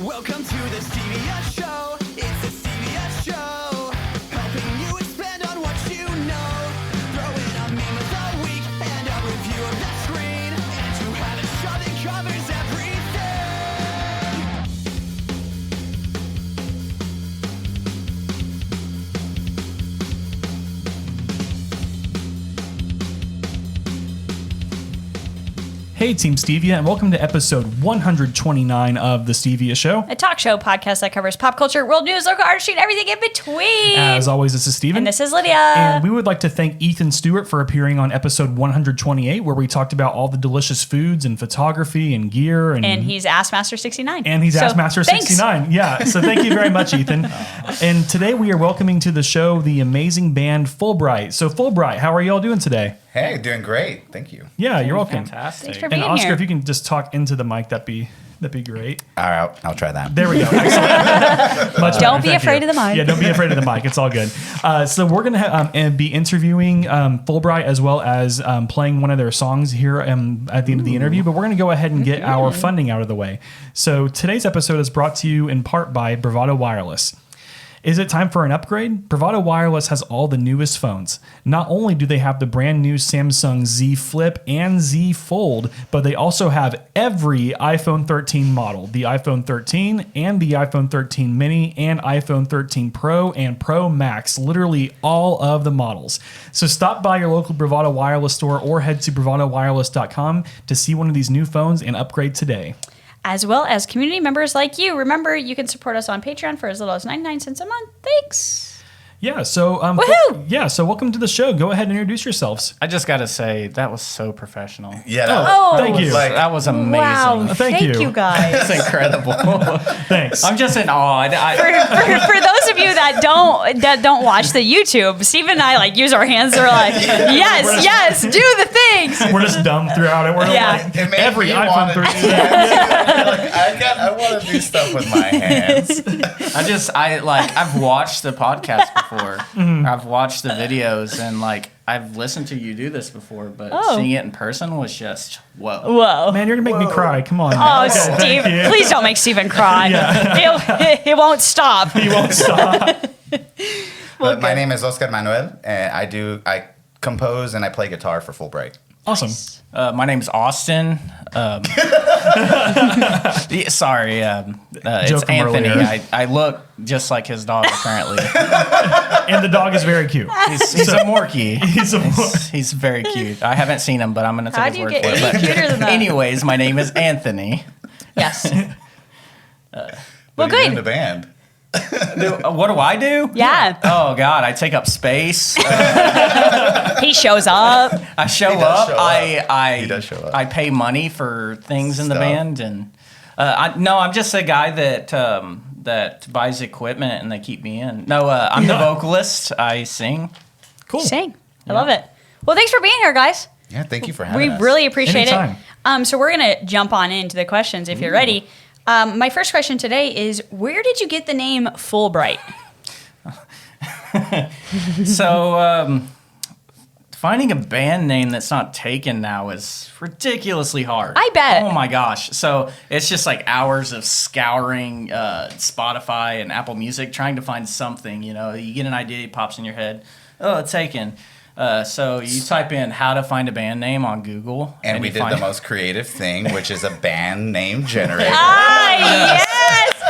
Welcome to the Stevia Show. It's the Stevia Show. Helping you expand on what you know. Throw in a meme of the week and a review of the screen. And to have a show that covers everything. Hey, Team Stevia, and welcome to episode 129 of The Stevia Show. A talk show podcast that covers pop culture, world news, local artistry, and everything in between. As always, this is Steven. And this is Lydia. And we would like to thank Ethan Stewart for appearing on episode 128, where we talked about all the delicious foods and photography and gear. And he's Assmaster69. And he's Assmaster69. Yeah, so thank you very much, Ethan. And today we are welcoming to the show the amazing band Fullbright. So Fullbright, how are you all doing today? Hey, doing great. Thank you. Yeah, you're welcome. Fantastic. Thanks for And being Oscar, here. if you can just talk into the mic, that'd be great. All right, I'll try that. There we go. Excellent. Much Don't better. be Thank afraid you. of the mic. Yeah, don't be afraid of the mic. It's all good. So we're going to be interviewing Fulbright as well as playing one of their songs here at the end of the interview. But we're going to go ahead and get our funding out of the way. So today's episode is brought to you in part by Bravado Wireless. Is it time for an upgrade? Bravado Wireless has all the newest phones. Not only do they have the brand new Samsung Z Flip and Z Fold, but they also have every iPhone 13 model. The iPhone 13 and the iPhone 13 mini and iPhone 13 Pro and Pro Max. Literally all of the models. So stop by your local Bravado Wireless store or head to bravadowireless.com to see one of these new phones and upgrade today. As well as community members like you. Remember, you can support us on Patreon for as little as 99 cents a month. Thanks. Yeah, so Woohoo! Yeah, so welcome to the show. Go ahead and introduce yourselves. I just got to say, that was so professional. Yeah. Thank you. That was amazing. Wow. Thank Thank you. you guys. It's incredible. Thanks. I'm just in awe. For those of you that don't watch the YouTube, Steve and I use our hands. We're like, yes, do the things. We're just dumb throughout it. We're Yeah. like, It made every me iPhone wanna- 13. I want to do stuff with my hands. I've watched the podcast before. I've watched the videos and I've listened to you do this before, but seeing it in person was just whoa. Whoa. Man, you're going to make me cry. Come on. Oh, Okay, Steve, thank you. please don't make Steven cry. It won't stop. He won't stop. But my name is Oscar Manuel, and I compose and I play guitar for Fulbright. Awesome. My name's Austin. Sorry, it's Joke from Anthony. earlier. I look just like his dog apparently. And the dog is very cute. He's a Morkie. He's He's very cute. I haven't seen him, but I'm going to How take do his you word for get it. any cuter than that? Anyways, my name is Anthony. Yes. What do you do in good. the band? What do I do? Yeah. Oh God, I take up space. He shows up. I show He does up. show up. He does show up. I pay money for things in the Stuff. band, and I'm just a guy that buys equipment and they keep me in. No, I'm the vocalist. I sing. cool. Sing. I love it. Well, thanks for being here, guys. Yeah, thank you for having We us. really appreciate Anytime. it. So we're going to jump on into the questions if you're ready. My first question today is, where did you get the name Fullbright? So, finding a band name that's not taken now is ridiculously hard. I bet. Oh my gosh. So it's just hours of scouring Spotify and Apple Music trying to find something. You get an idea, it pops in your head. Oh, it's taken. So you type in how to find a band name on Google. And we you did find the most creative thing, which is a band name generator. Yes!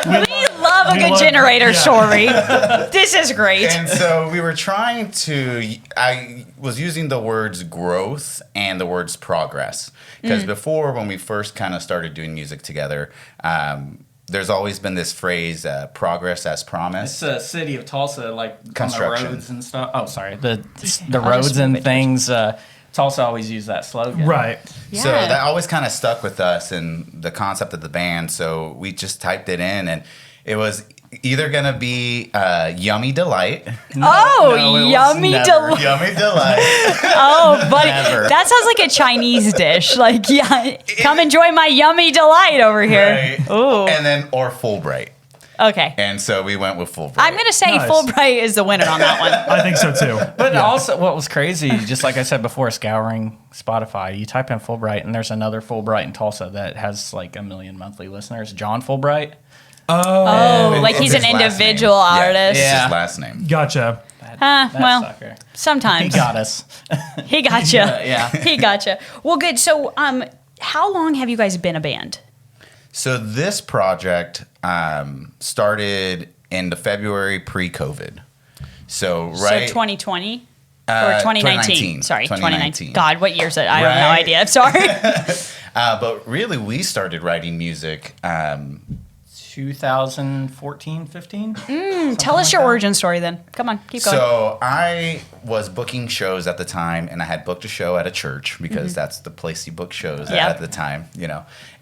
We love a good love- generator yeah. story. This is great. And so we were trying to, I was using the words growth and the words progress. Because before, when we first kind of started doing music together, there's always been this phrase, progress as promise. It's the city of Tulsa, on the Construction. roads and stuff. Oh, sorry. The I'll roads just and move it. things. Tulsa always used that slogan. Right. So that always kind of stuck with us and the concept of the band. So we just typed it in, and it was either going to be Yummy Delight. Oh, no, it was yummy never. delight. Yummy Delight. Oh, buddy. Never. That sounds like a Chinese dish. Come enjoy my yummy delight over here. Right. Ooh. And then, or Fulbright. Okay. And so we went with Fulbright. I'm going to say Nice. Fulbright is the winner on that one. I think so too. But also, what was crazy, just like I said before, scouring Spotify, you type in Fulbright, and there's another Fulbright in Tulsa that has 1 million monthly listeners, John Fulbright. Oh, And like it's he's an his last name. individual Yeah, artist. it's Yeah. his last name. Gotcha. That Well, sucker. sometimes He got us. He gotcha. Yeah. He gotcha. Well, good. So, how long have you guys been a band? So this project started in the February pre-COVID. So right. So 2020 or 2019? 2019. Sorry, 2019. God, what year is it? I have no Right. idea. I'm sorry. But really, we started writing music. 2014, 15? Tell us your origin story then. Come on, keep going. So I was booking shows at the time, and I had booked a show at a church because that's the place you book shows Yep. at the time,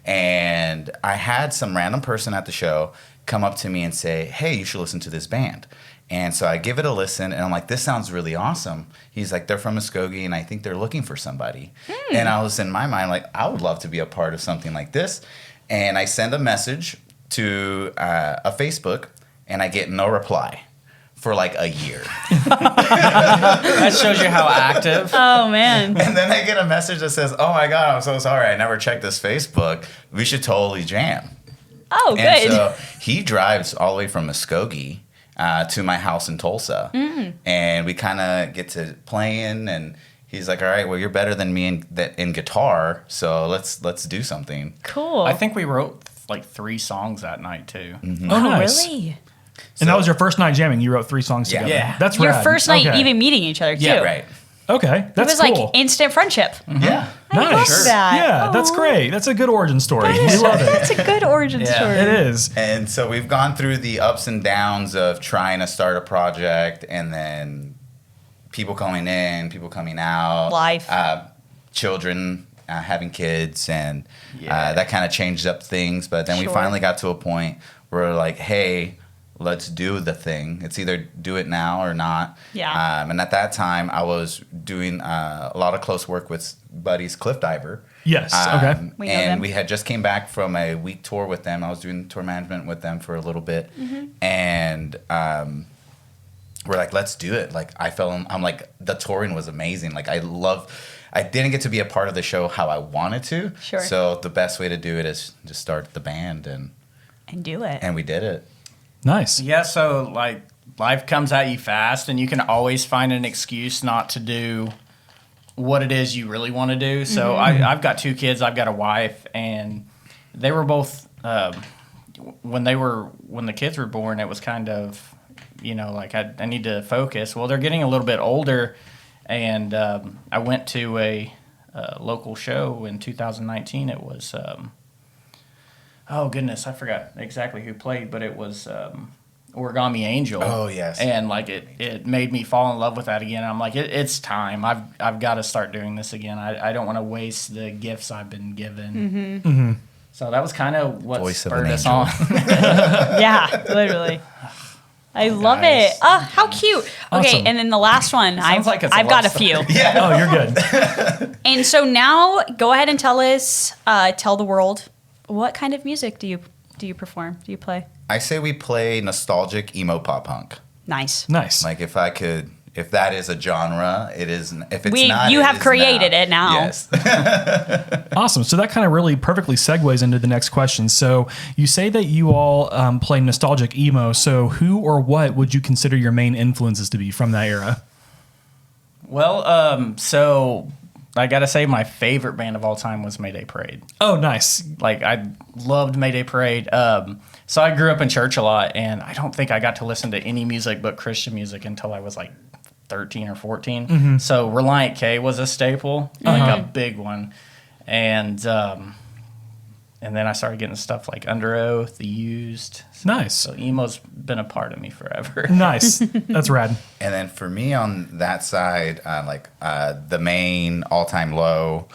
And I had some random person at the show come up to me and say, "Hey, you should listen to this band." And so I give it a listen, and I'm like, "This sounds really awesome." He's like, "They're from Muskogee, and I think they're looking for somebody." And I was in my mind like, "I would love to be a part of something like this." And I send a message to a Facebook, and I get no reply for like a year. That shows you how active. Oh man. And then I get a message that says, "Oh my God, I'm so sorry. I never checked this Facebook. We should totally jam." Oh, good. And so he drives all the way from Muskogee to my house in Tulsa. And we kind of get to playing, and he's like, "All right, well, you're better than me in guitar, so let's do something." Cool. I think we wrote like 3 songs that night too. Oh, nice. really? And that was your first night jamming. You wrote 3 songs Yeah. together. Yeah. That's Your rad. first night Okay. even meeting each other too. Yeah, right. Okay, It that's was cool. like instant friendship. Yeah. I love Nice. that. Yeah, that's Aw. great. That's a good origin story. We love it. That's a good origin Yeah. story. It is. And so we've gone through the ups and downs of trying to start a project, and then people coming in, people coming out, Life. children having kids, and Yeah. that kind of changed up things. But then we Sure. finally got to a point where we're like, "Hey, let's do the thing. It's either do it now or not." Yeah. And at that time, I was doing a lot of close work with buddies, Cliff Diver. Yes. Okay. We know them. And we had just came back from a week tour with them. I was doing tour management with them for a little bit, Mm-hmm. and we're like, "Let's do it!" Like I'm like, the touring was amazing. Like I didn't get to be a part of the show how I wanted to. Sure. So the best way to do it is just start the band, And do it. and we did it. Nice. Yeah, so like life comes at you fast, and you can always find an excuse not to do what it is you really want to do. So I've got 2 kids, I've got a wife, and they were both when the kids were born, it was kind of, like I need to focus. Well, they're getting a little bit older, and I went to a local show in 2019. It was oh goodness, I forgot exactly who played, but it was Origami Angel. Oh, yes. And like it made me fall in love with that again. I'm like, it's time. I've got to start doing this again. I don't want to waste the gifts I've been given. Mm-hmm. So that was kind of what Voice of spurred an us angel. on. Yeah, literally. I love Nice. it. Oh, how cute. Okay, Awesome. and then the last one, Sounds like it's a I've got a love few. Oh, you're good. And so now, go ahead and tell us, tell the world, what kind of music do you perform? Do you play? I say we play nostalgic emo pop punk. Nice. Nice. Like if that is a genre, it is. If it's not, You it have is created it now. Yes. Awesome. So that kind of really perfectly segues into the next question. So you say that you all play nostalgic emo. So who or what would you consider your main influences to be from that era? Well, so I got to say my favorite band of all time was Mayday Parade. Oh, nice. Like I loved Mayday Parade. So I grew up in church a lot, and I don't think I got to listen to any music but Christian music until I was like 13 or 14. So Reliant K was a staple, like a big one. And then I started getting stuff like Under Oath, The Used. Nice. So emo's been a part of me forever. Nice. That's rad. And then for me on that side, the main all-time low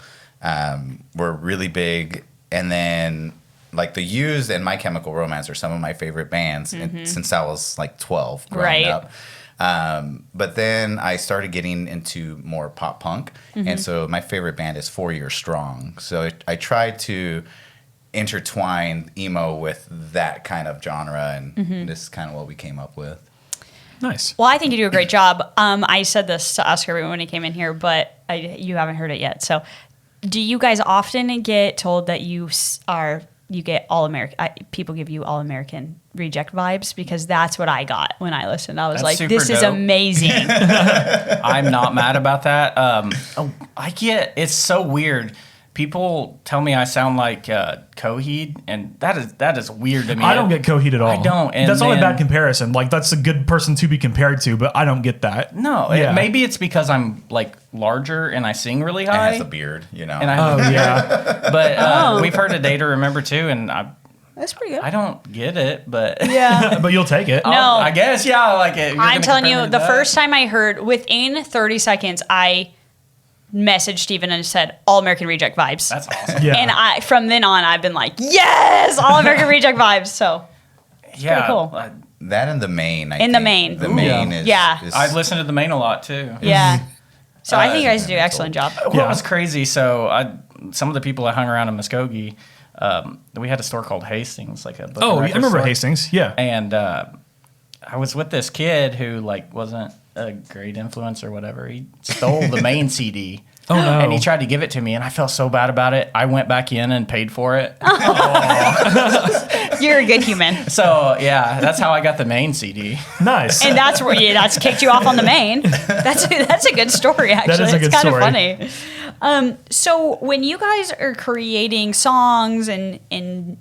were really big. And then like The Used and My Chemical Romance are some of my favorite bands and since I was like 12 growing Right. up. But then I started getting into more pop punk. And so my favorite band is 4 Year Strong. So I tried to intertwine emo with that kind of genre, and this is kind of what we came up with. Nice. Well, I think you do a great job. I said this to Oscar when he came in here, but you haven't heard it yet. So do you guys often get told that you are you get all American. People give you all American Reject vibes because that's what I got when I listened. I was That's like, super this is dope. amazing. I'm not mad about that. It's so weird. People tell me I sound like Coheed, and that is weird to me. I don't get Coheed at all. I don't. And that's not a then- bad comparison. Like that's a good person to be compared to, but I don't get that. No, Yeah. maybe it's because I'm like larger and I sing really And high. has a beard, you know. And I, Oh yeah. but we've heard A Day to Remember too, and That's pretty good. I don't get it, but Yeah. But you'll take it. No. I guess I like it. You're I'm gonna telling compare you, me to the that? first time I heard, within 30 seconds, I messaged Steven and said, All American Reject vibes. That's awesome. Yeah. And from then on, I've been like, yes, All American Reject vibes. So, Yeah, cool. That and the main. I In the think. main. The Ooh. main Yeah. is. Yeah. is I listen to the main a lot too. yeah. So I think you guys do an mental. excellent job. Well, Yeah. it was crazy. So some of the people I hung around in Muskogee, we had a store called Hastings, like a book Oh, and I record remember store. Hastings. Yeah. And I was with this kid who like wasn't a great influence or whatever. He stole the main CD. Oh no. And he tried to give it to me, and I felt so bad about it. I went back in and paid for it. You're a good human. So yeah, that's how I got the main CD. Nice. And that's where that's kicked you off on the main. That's a good story, actually. is a good it's kind story. of funny. So when you guys are creating songs and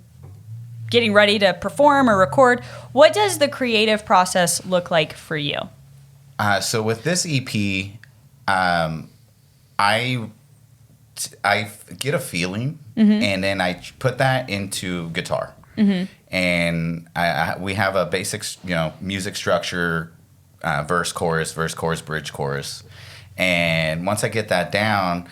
getting ready to perform or record, what does the creative process look like for you? So with this EP, I get a feeling, and then I put that into guitar, and we have a basic, music structure, verse, chorus, bridge, chorus, and once I get that down,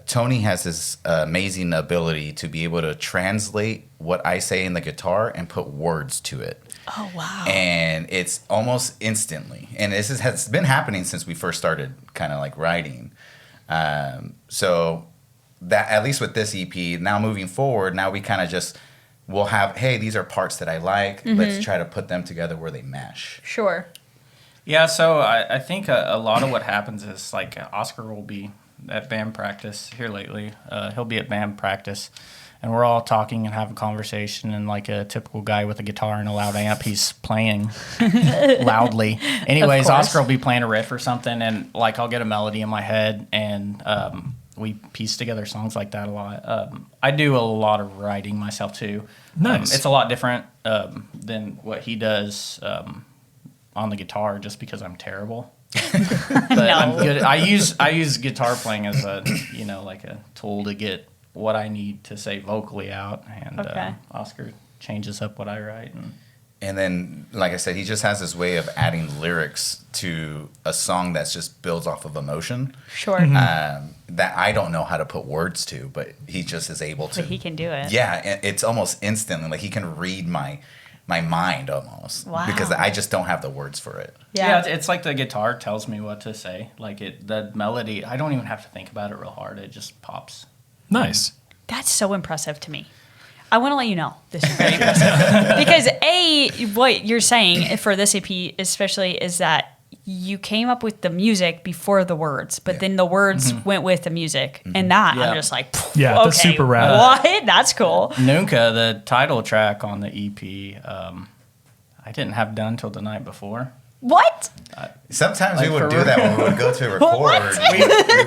Tony has this amazing ability to be able to translate what I say in the guitar and put words to it. Oh, wow. And it's almost instantly. And this has been happening since we first started kind of like writing. So that, at least with this EP, now moving forward, now we kind of just will have, hey, these are parts that I like. Let's try to put them together where they mesh. Sure. Yeah, so I think a lot of what happens is like Oscar will be at band practice here lately. He'll be at band practice, and we're all talking and having conversation, and like a typical guy with a guitar and a loud amp, he's playing loudly. Anyways, course. Oscar will be playing a riff or something, and like I'll get a melody in my head, and we piece together songs like that a lot. I do a lot of writing myself too. Nice. It's a lot different than what he does on the guitar, just because I'm terrible. But I'm good. I use guitar playing as a like a tool to get what I need to say vocally out, and Okay. Oscar changes up what I write. And then, like I said, he just has this way of adding lyrics to a song that just builds off of emotion. Sure. That I don't know how to put words to, but he just is able to. But he can do it. Yeah, it's almost instantly. Like he can read my mind almost. Wow. Because I just don't have the words for it. Yeah, it's like the guitar tells me what to say. Like the melody, I don't even have to think about it real hard. It just pops. Nice. That's so impressive to me. I want to let you know this is very impressive. Because what you're saying for this EP especially is that you came up with the music before the words, but then the words went with the music. And that, Yeah. I'm just like, Yeah, okay, that's super rad. What? That's cool. Nunca, the title track on the EP, I didn't have done till the night before. What? Sometimes Like we would for do real? that when we would go to record.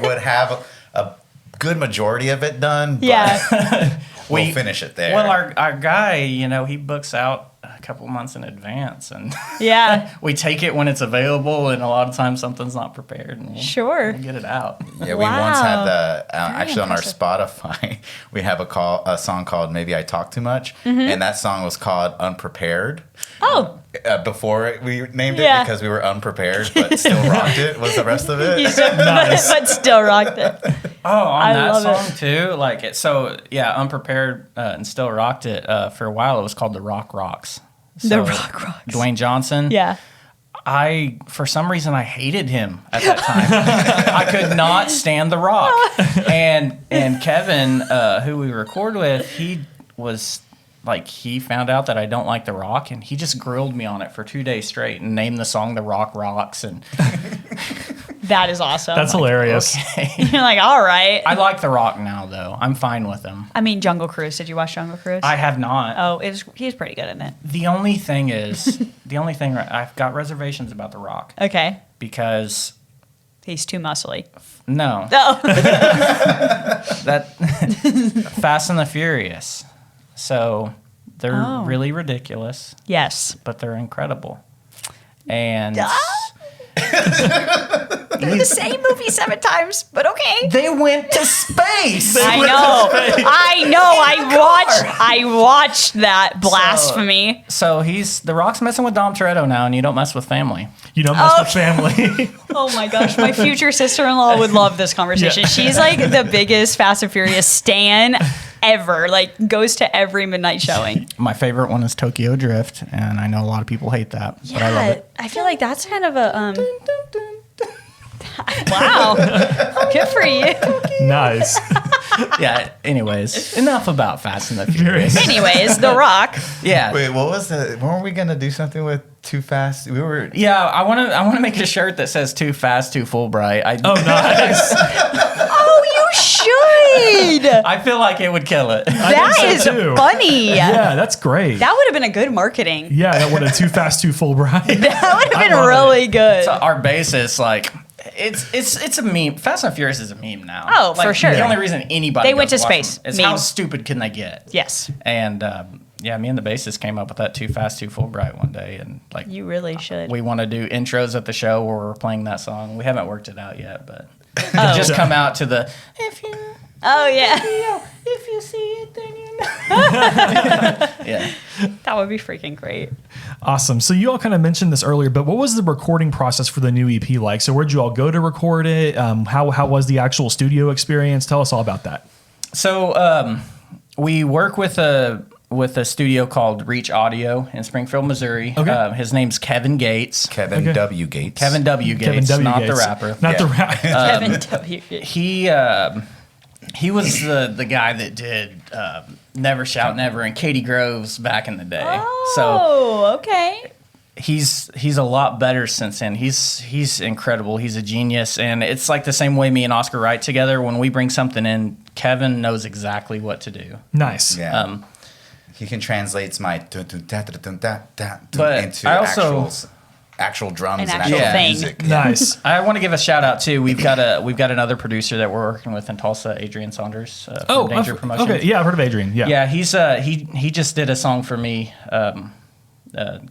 we would have a good majority of it done, but Yeah. we'll finish it there. Well, our guy, he books out a couple months in advance, and Yeah. we take it when it's available, and a lot of times something's not prepared, and Sure. we'll get it out. Yeah, we once had Wow. actually on our impressive. Spotify, we have a song called "Maybe I Talk Too Much," and that song was called "Unprepared." Oh, Before we named Yeah. it because we were unprepared, but still rocked it. Was the rest of it? you still, Nice. but still rocked it. Oh, on I that love song it. too, like it. So yeah, unprepared and still rocked it. For a while, it was called the Rock Rocks. The Rock Rocks. Dwayne Johnson. Yeah. For some reason, I hated him at that time. I could not stand The Rock. And Kevin, who we record with, he was like, he found out that I don't like The Rock, and he just grilled me on it for 2 days straight and named the song The Rock Rocks. And That is awesome. That's hilarious. You're like, all right. I like The Rock now, though. I'm fine with him. I mean, Jungle Cruise. Did you watch Jungle Cruise? I have not. Oh, he's pretty good in it. The only thing I've got reservations about The Rock Okay. because He's too muscly. no, Oh. that Fast and the Furious. So they're Oh. really ridiculous, Yes. but they're incredible. And They're the same movie 7 times, but okay. they went to space. I watched that blasphemy. So The Rock's messing with Dom Toretto now, and you don't mess with family. You don't mess with family. Oh my gosh, my future sister-in-law would love this conversation. Yeah. She's like the biggest Fast and Furious stan ever. Like goes to every midnight showing. My favorite one is Tokyo Drift, and I know a lot of people hate that, but I love it. I feel like that's kind of a wow. Good for you. Nice. Yeah. Anyways, enough about Fast and the Furious. Anyways, The Rock. Yeah. Wait, what was the? Weren't we gonna do something with Too Fast? We were. Yeah, I want to make a shirt that says "Too Fast, Too Fulbright." Oh, nice. Oh, you should. I feel like it would kill it. That think is so, too. funny. Yeah, that's great. That would have been a good marketing. Yeah, that would have Too Fast, Too Fulbright. That would have I been love really good. So our basis, like, it's a meme. Fast and Furious is a meme now. Oh, Like, for sure. The only reason anybody They went goes to watch space. them is Meme. how stupid can they get? Yes. And yeah, me and the bassist came up with that "Too Fast, Too Fulbright" one day, and like You really should. we want to do intros at the show where we're playing that song. We haven't worked it out yet, but Oh. just come out to the if you Oh yeah. if you see it, then you know. Yeah. That would be freaking great. Awesome. So you all kind of mentioned this earlier, but what was the recording process for the new EP like? So where'd you all go to record it? How was the actual studio experience? Tell us all about that. So we work with a studio called Reach Audio in Springfield, Missouri. Okay. His name's Kevin Gates. Kevin Okay. W. Gates. Kevin W. Gates, Kevin W. not Gates. the rapper. Not the Yeah. rapper. Kevin W. He was the guy that did Never Shout Never and Katie Groves back in the day. So Oh, okay. he's a lot better since then. He's incredible. He's a genius, and it's like the same way me and Oscar write together. When we bring something in, Kevin knows exactly what to do. Nice. Yeah. He can translate my dun, dun, da, da, dun, da, da, dun But into I also- actual drums An and actual actual thing. music. Nice. I want to give a shout out too. We've got another producer that we're working with in Tulsa, Adrian Saunders from Danger Promotions. okay. Yeah, I've heard of Adrian. Yeah. Yeah, he's he just did a song for me a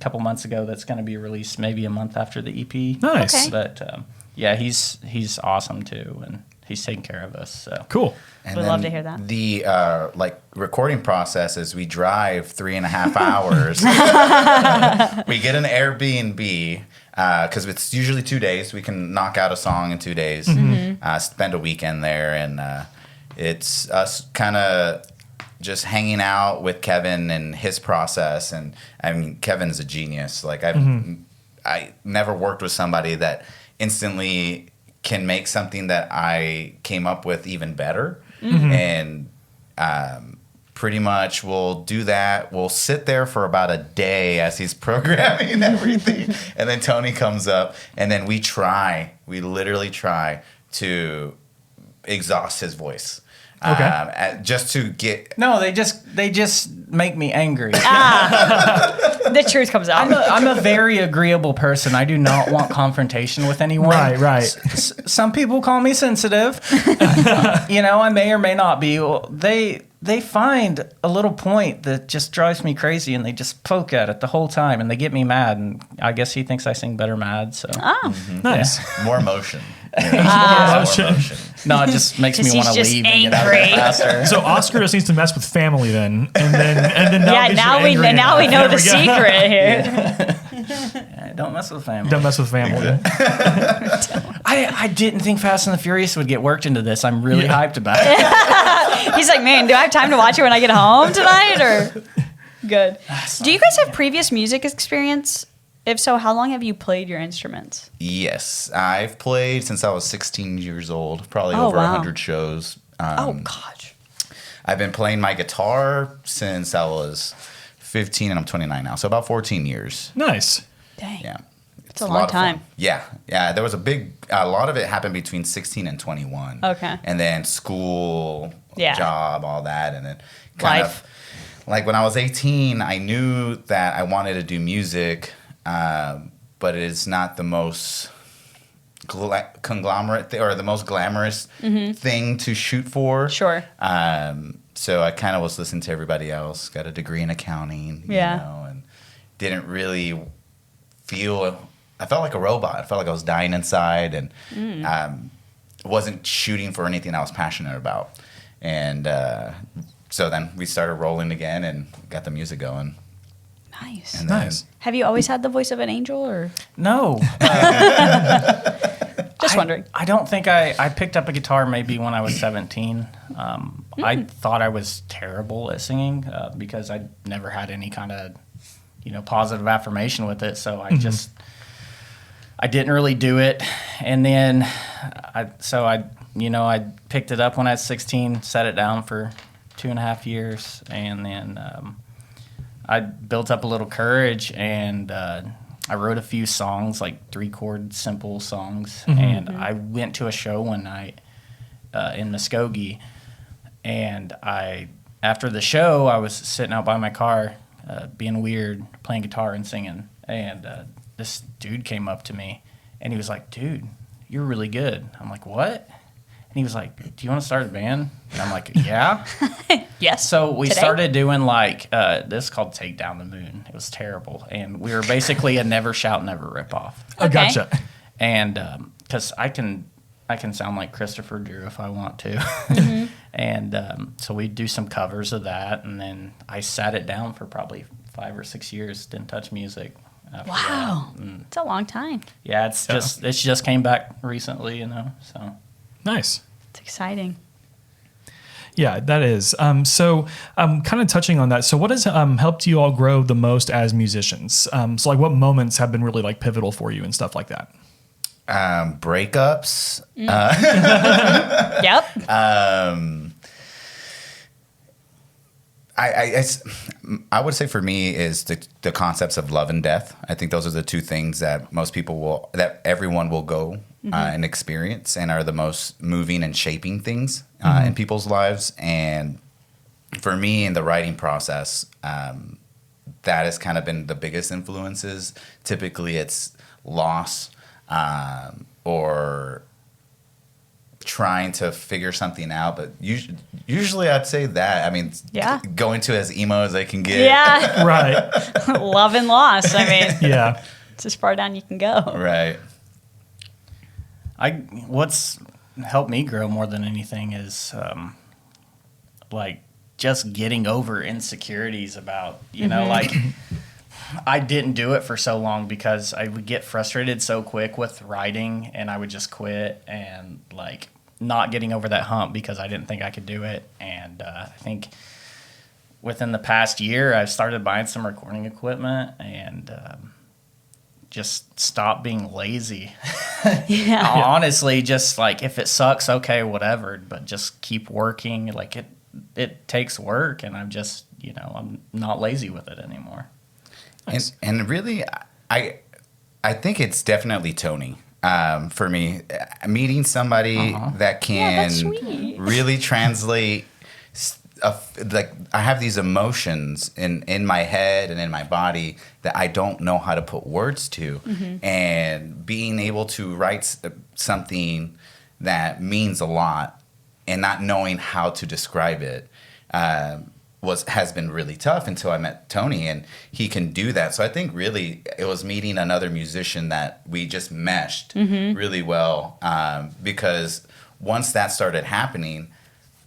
couple months ago that's going to be released maybe a month after the EP. Nice. Okay. But yeah, he's awesome too, and he's taking care of us. So Cool. And Would then love to hear that. The recording process is we drive 3.5 hours. We get an Airbnb because it's usually 2 days. We can knock out a song in 2 days. Spend a weekend there, and it's us kind of just hanging out with Kevin and his process. And I mean, Kevin's a genius. Like I never worked with somebody that instantly can make something that I came up with even better. And pretty much we'll do that. We'll sit there for about a day as he's programming everything. And then Tony comes up, and then we literally try to exhaust his voice. Okay. Just to get... no, they just make me angry. The truth comes out. I'm a very agreeable person. I do not want confrontation with anyone. Right. Some people call me sensitive. I may or may not be. Well, they find a little point that just drives me crazy, and they just poke at it the whole time, and they get me mad. And I guess he thinks I sing better mad. So Oh. Nice. More emotion. Emotion. More emotion. no, it just makes me 'Cause want to he's just leave and get out of there angry. faster. So Oscar just needs to mess with family then, and then Yeah, now we know the secret here. Don't mess with family. Don't mess with family. I didn't think Fast and the Furious would get worked into this. I'm really hyped about it. He's like, man, do I have time to watch it when I get home tonight? Or good. Do you guys have previous music experience? If so, how long have you played your instruments? Yes, I've played since I was 16 years old, probably Oh, over wow. 100 shows. Oh gosh. I've been playing my guitar since I was 15, and I'm 29 now, so about 14 years. Nice. Dang. Yeah, It's a lot long of time. fun. Yeah. There was a lot of it happened between 16 and 21. Okay. And then school, job, all that. And then kind Life. of like when I was 18, I knew that I wanted to do music, but it's not the most conglomerate or the most glamorous thing to shoot for. Sure. So I kind of was listening to everybody else, got a degree in accounting, you know, and didn't really I felt like a robot. I felt like I was dying inside and wasn't shooting for anything I was passionate about. And so then we started rolling again and got the music going. Nice. And then, Have you always had the voice of an angel, or No. just wondering? I don't think I picked up a guitar maybe when I was 17. I thought I was terrible at singing because I never had any kind of, positive affirmation with it. So I didn't really do it. And then I picked it up when I was 16, set it down for 2.5 years. And then I built up a little courage and I wrote a few songs, like 3-chord simple songs. And I went to a show one night in Muskogee. And after the show, I was sitting out by my car, being weird, playing guitar and singing. And this dude came up to me, and he was like, "Dude, you're really good." I'm like, "What?" And he was like, "Do you want to start a band?" And I'm like, "Yeah." Yes. So we Today? started doing like this is called "Take Down the Moon." It was terrible, and we were basically a never shout, never rip off. Oh, gotcha. And because I can sound like Christopher Drew if I want to. And so we do some covers of that, and then I sat it down for probably 5 or 6 years. Didn't touch music. After Wow, that. it's a long time. Yeah, it's just came back recently, So Nice. It's exciting. Yeah, that is. So kind of touching on that. So what has helped you all grow the most as musicians? So like what moments have been really like pivotal for you and stuff like that? Breakups. Yep. I would say for me is the concepts of love and death. I think those are the two things that that everyone will go and experience and are the most moving and shaping things in people's lives. And for me in the writing process, that has kind of been the biggest influences. Typically it's loss or trying to figure something out, but usually I'd say that. I mean, going to as emo as I can get. Yeah. Right. Love and loss. I mean, Yeah. it's as far down you can go. Right. What's helped me grow more than anything is like just getting over insecurities about, like I didn't do it for so long because I would get frustrated so quick with writing and I would just quit and like not getting over that hump because I didn't think I could do it. And I think within the past year, I've started buying some recording equipment and just stop being lazy. Yeah. Honestly, just like if it sucks, okay, whatever, but just keep working. Like it takes work and I'm just, I'm not lazy with it anymore. Nice. And really, I think it's definitely Tony. For me, meeting somebody that can that's sweet. really translate, like I have these emotions in my head and in my body that I don't know how to put words to, and being able to write something that means a lot and not knowing how to describe it. Has been really tough until I met Tony, and he can do that. So I think really it was meeting another musician that we just meshed really well, because once that started happening,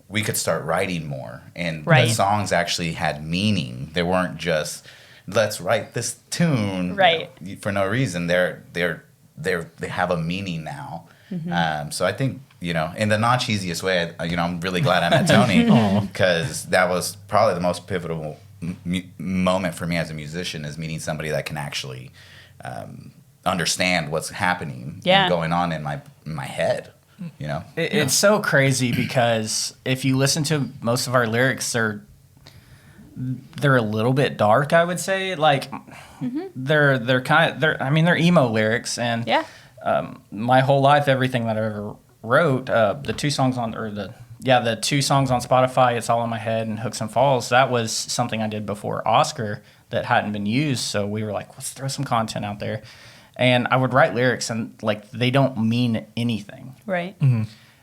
we could start writing more, and the songs actually had meaning. They weren't just let's write this tune for no reason. They have a meaning now. So I think, in the not cheesiest way, I'm really glad I met Tony because that was probably the most pivotal moment for me as a musician is meeting somebody that can actually understand what's happening and going on in my head. It's so crazy because if you listen to most of our lyrics, they're a little bit dark, I would say. Like they're emo lyrics, and Yeah. my whole life, everything that I ever wrote, the two songs on Spotify, It's All in My Head and Hooks and Falls, that was something I did before Oscar that hadn't been used. So we were like, let's throw some content out there. And I would write lyrics and like they don't mean anything. Right.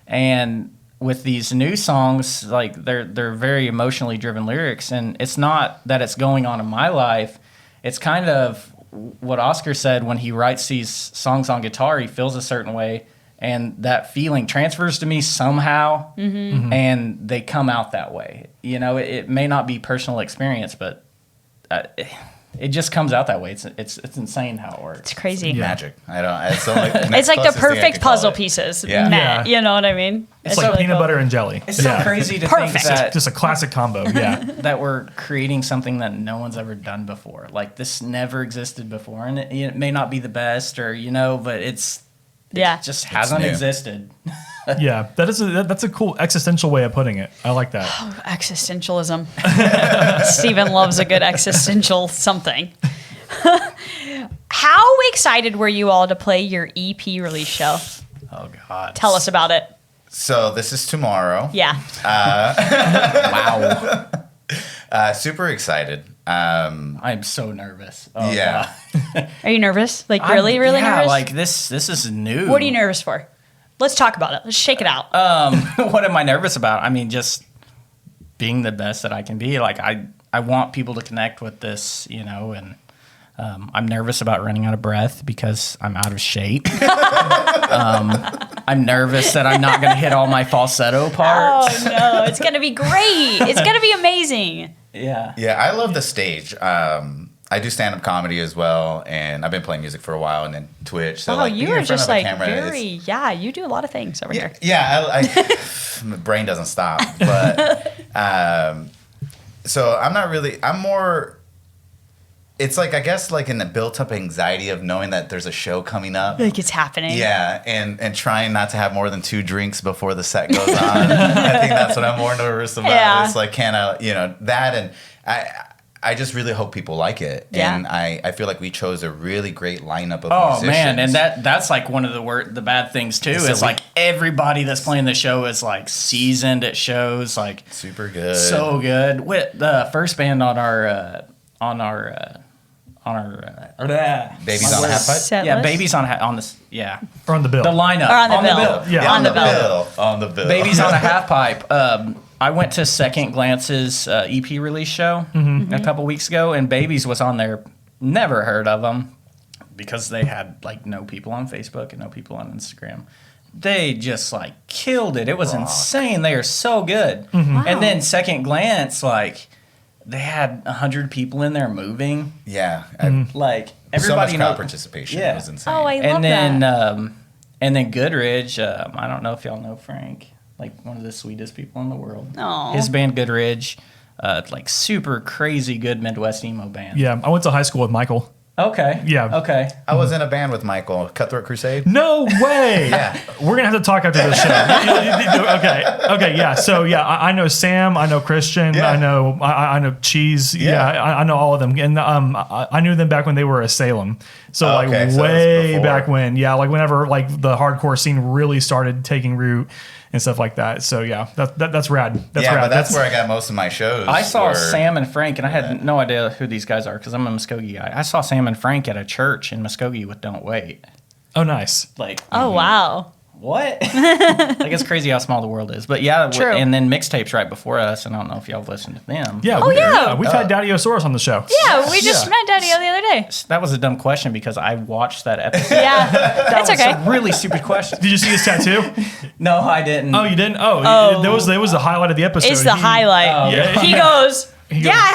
And with these new songs, like they're very emotionally driven lyrics, and it's not that it's going on in my life. It's kind of what Oscar said when he writes these songs on guitar. He feels a certain way, and that feeling transfers to me somehow, and they come out that way. You know, it may not be personal experience, but it just comes out that way. It's insane how it works. It's crazy. Magic. I don't. It's like, It's like the perfect puzzle pieces. Yeah. Met, Yeah. you know what I mean? It's like really peanut cool. butter and jelly. It's so crazy to think that Just a classic combo. Yeah. that we're creating something that no one's ever done before. Like this never existed before, and it may not be the best, or but it just hasn't new. existed. Yeah. That's a cool existential way of putting it. I like that. Existentialism. Steven loves a good existential something. How excited were you all to play your EP release show? Oh God! Tell us about it. So this is tomorrow. Yeah. Wow! Super excited. I'm so nervous. Oh, Yeah. God. Are you nervous? Like I'm- really yeah, nervous? like this is new. What are you nervous for? Let's talk about it. Let's shake it out. What am I nervous about? I mean, just being the best that I can be. Like I want people to connect with this, and I'm nervous about running out of breath because I'm out of shape. I'm nervous that I'm not going to hit all my falsetto parts. Oh no, it's gonna be great. It's gonna be amazing. Yeah. Yeah, I love the stage. I do stand-up comedy as well, and I've been playing music for a while, and then Twitch. So Oh, like, you being are in front just of a like camera very, you do a lot of things over here. Yeah, my brain doesn't stop. But so I'm more. It's like, I guess, like in the built-up anxiety of knowing that there's a show coming up. Like it's happening. Yeah, and trying not to have more than 2 drinks before the set goes on. I think that's what I'm more nervous about. Yeah. It's like, can I, that, and I just really hope people like it. Yeah. And I feel like we chose a really great lineup of Oh musicians. man, and that's like one of the bad things too. So Is like everybody that's playing the show is like seasoned at shows, like super good. so good. With the first band on our Babies on a Half Pipe? Set yeah, list? Babies on this Or on the bill. the lineup Or on the bill. Yeah. On the bill. On the bill. Babies on a Half Pipe. I went to Second Glance's EP release show a couple weeks ago, and Babies was on there. Never heard of them because they had like no people on Facebook and no people on Instagram. They just like killed it. It was insane. They are so good. Wow. And then Second Glance, like they had 100 people in there moving. Yeah. Like So everybody much knows. crowd participation. Yeah. It was insane. Oh, I love And then that. and then Goodridge. I don't know if y'all know Frank, like one of the sweetest people in the world. Aw. His band Goodridge, like super crazy good Midwest emo band. Yeah. I went to high school with Michael. Okay. Yeah. Okay. I was in a band with Michael, Cutthroat Crusade. No way. Yeah. We're going to have to talk after this show. Okay. Yeah. So, yeah, I know Sam. I know Christian. Yeah. I know Cheese. Yeah. I know all of them. And I knew them back when they were a Salem. So, Okay, so that was way before. back when. Yeah. Like, whenever, like, the hardcore scene really started taking root and stuff like that. So, yeah, that's rad. That's rad. But that's where I got most of my shows. I saw were- Sam and Frank, and I had no idea who these guys are because I'm a Muskogee guy. I saw Sam and Frank at a church in Muskogee with Don't Wait. Oh, nice. Like, Oh wow. what? Like, it's crazy how small the world is. But yeah, True. and then Mixtapes right before us, and I don't know if y'all have listened to them. Yeah. yeah. We've had Daddy Osaurus on the show. Yeah, we just Yeah. met Daddy the other day. That was a dumb question because I watched that episode. Yeah, that's It's okay. a really stupid question. Did you see his tattoo? No, I didn't. Oh, you didn't? Oh, Oh. that was the highlight of the episode. It's the highlight. Oh, Yeah. He goes, He yeah, goes- I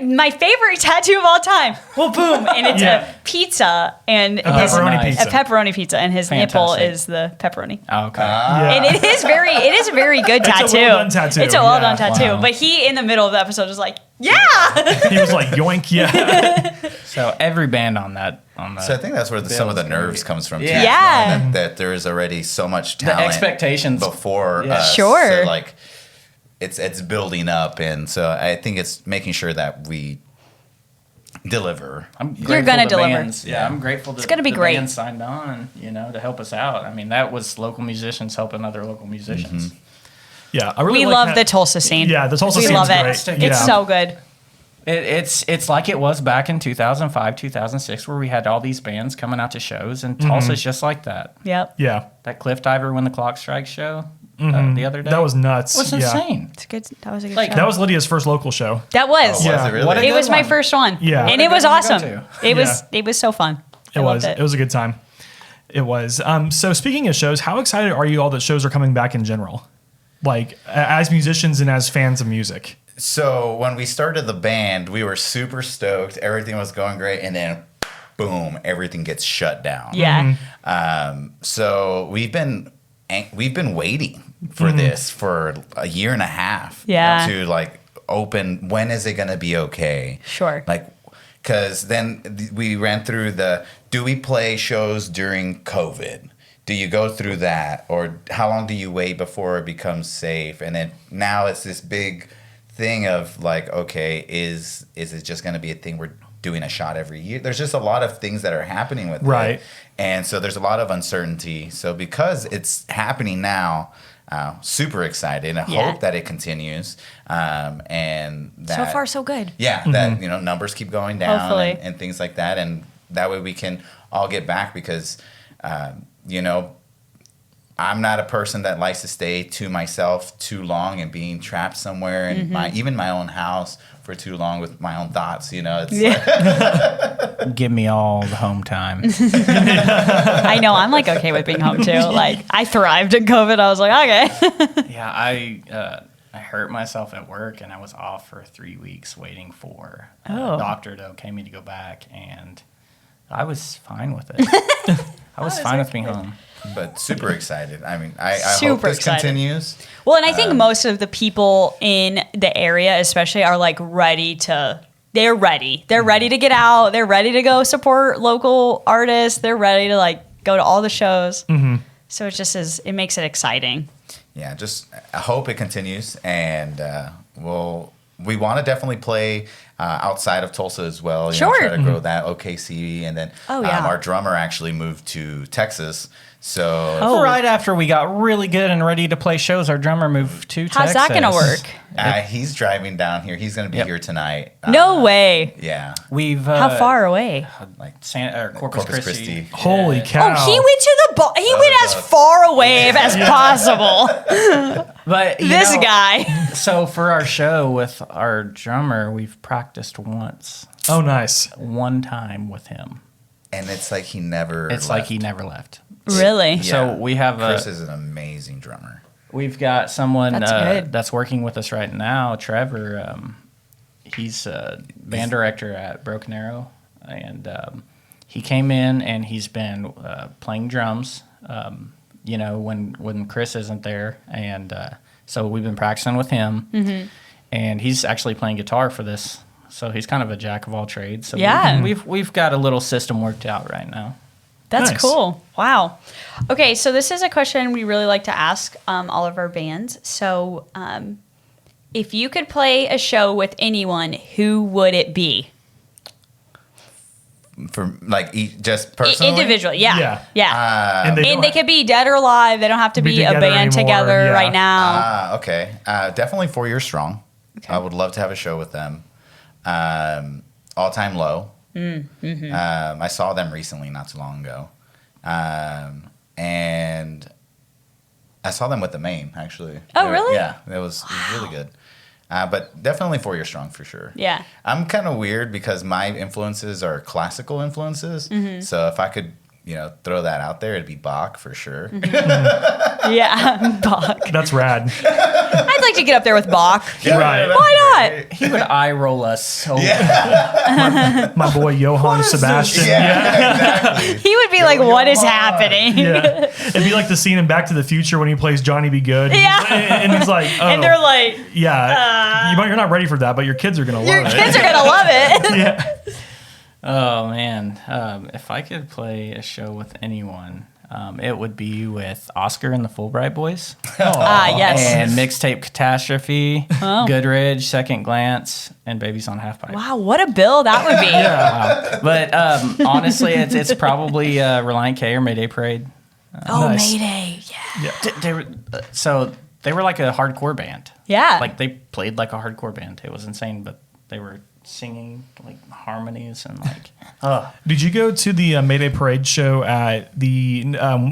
have my favorite tattoo of all time. Well, boom, and it's Yeah. a pizza and A his pepperoni nice. pizza. a pepperoni pizza, and his nipple Fantastic. is the pepperoni. Oh, okay. Yeah. And it is a very good It's a tattoo. well-done tattoo, It's a well done yeah. tattoo. Wow. But he in the middle of the episode was like, yeah. He was like, yoink, yeah. So every band on that. So I think that's where some of the nerves comes from. Too. Yeah. Yeah. That there is already so much The talent. expectations before Yeah. us. Sure. So like, it's building up, and so I think it's making sure that we deliver. I'm You're grateful gonna the deliver. bands- yeah, I'm grateful that It's gonna be the great. band signed on, to help us out. I mean, that was local musicians helping other local musicians. Yeah, I really We like love that- the Tulsa scene. Yeah, the Tulsa we scene's love it. great. It's Yeah. so good. It's like it was back in 2005, 2006, where we had all these bands coming out to shows, and Tulsa's just like that. Yep. Yeah, That Cliff Diver When the Clock Strikes show the other day. that was nuts. was Yeah. insane. It's good. That was a good Like, show. That was Lydia's first local show. That was. Yeah. Was it really? What a It good was my one. first one. Yeah. And What it a was good one to go awesome. to. It was so fun. It was. It was a good time. It was. So speaking of shows, how excited are you all that shows are coming back in general? Like as musicians and as fans of music. So when we started the band, we were super stoked. Everything was going great, and then boom, everything gets shut down. Yeah. So we've been waiting for this for a year and a half. Yeah. To like open. When is it going to be okay? Sure. Like, because then we ran through do we play shows during COVID? Do you go through that, or how long do you wait before it becomes safe? And then now it's this big thing of like, okay, is it just going to be a thing we're doing a shot every year? There's just a lot of things that are happening with Right. it. And so there's a lot of uncertainty. So because it's happening now, super excited, and I Yeah. hope that it continues. And that So far, so good. yeah, that numbers keep going down Hopefully. and things like that, and that way we can all get back because I'm not a person that likes to stay to myself too long and being trapped somewhere in even my own house for too long with my own thoughts. It's like, Give me all the home time. I know. I'm like okay with being home too. Like I thrived in COVID. I was like, okay. Yeah, I hurt myself at work, and I was off for 3 weeks waiting for a doctor to okay me to go back, and I was fine with it. I was fine with being home. but super excited. I mean, I hope Super this excited. continues. Well, and I think most of the people in the area, especially, are like ready to. They're ready. They're ready to get out. They're ready to go support local artists. They're ready to like go to all the shows. So it just is. It makes it exciting. Yeah, just I hope it continues, and we want to definitely play outside of Tulsa as well. Sure. Try to grow that OKC, and then Oh, yeah. our drummer actually moved to Texas, so Oh. Right after we got really good and ready to play shows, our drummer moved to How's Texas. that gonna work? he's driving down here. He's going to be Yep. here tonight. No way. Yeah, We've How far away? like Corpus Corpus Christi. Christi. Holy cow! Oh, he went to the bar. He went as far away as possible. But This guy. So for our show with our drummer, we've practiced once, Oh, nice. one time with him. And it's like he never. It's like he never left. Really? Yeah. So we have Chris is an amazing drummer. We've got someone That's good. that's working with us right now, Trevor. He's a band director at Broken Arrow, and he came in and he's been playing drums. When Chris isn't there, and so we've been practicing with him, and he's actually playing guitar for this. So he's kind of a jack of all trades. So Yeah. we've got a little system worked out right now. That's Nice. cool. Wow. Okay, so this is a question we really like to ask all of our bands. So, if you could play a show with anyone, who would it be? For like just personally, Individual, yeah. Yeah. And don't they ha- could be dead or alive. They don't have to Be be a together band anymore, together yeah. right now. Okay. Definitely 4 Years Strong. Okay. I would love to have a show with them. All Time Low. I saw them recently, not too long ago. And I saw them with the Maine, actually. Oh, really? Yeah, it was really good. But definitely 4 Years Strong for sure. Yeah. I'm kind of weird because my influences are classical influences. So if I could, throw that out there, it'd be Bach for sure. Yeah, Bach. That's rad. I'd like to get up there with Bach. Right. Why not? He would eye roll us so bad. My boy Johann Sebastian. He would be like, "What is happening?" Yeah. It'd be like the scene in Back to the Future when he plays Johnny Be Good. Yeah. And he's like, oh, And they're like, yeah, you're not ready for that, but your kids are going to "Your love kids are gonna love it." it. Yeah. Oh man, if I could play a show with anyone, It would be with Oscar and the Fullbright Boys. Yes. And Mixtape Catastrophe, Goodridge, Second Glance, and Babies on Half Pipe. Wow, what a bill that would be. Wow. But honestly, it's probably Reliant K or Mayday Parade. Oh, Nice. Mayday. Yeah. They were, so they were like a hardcore band. Yeah. Like they played like a hardcore band. It was insane, but they were singing like harmonies and like, Did you go to the Mayday Parade show at the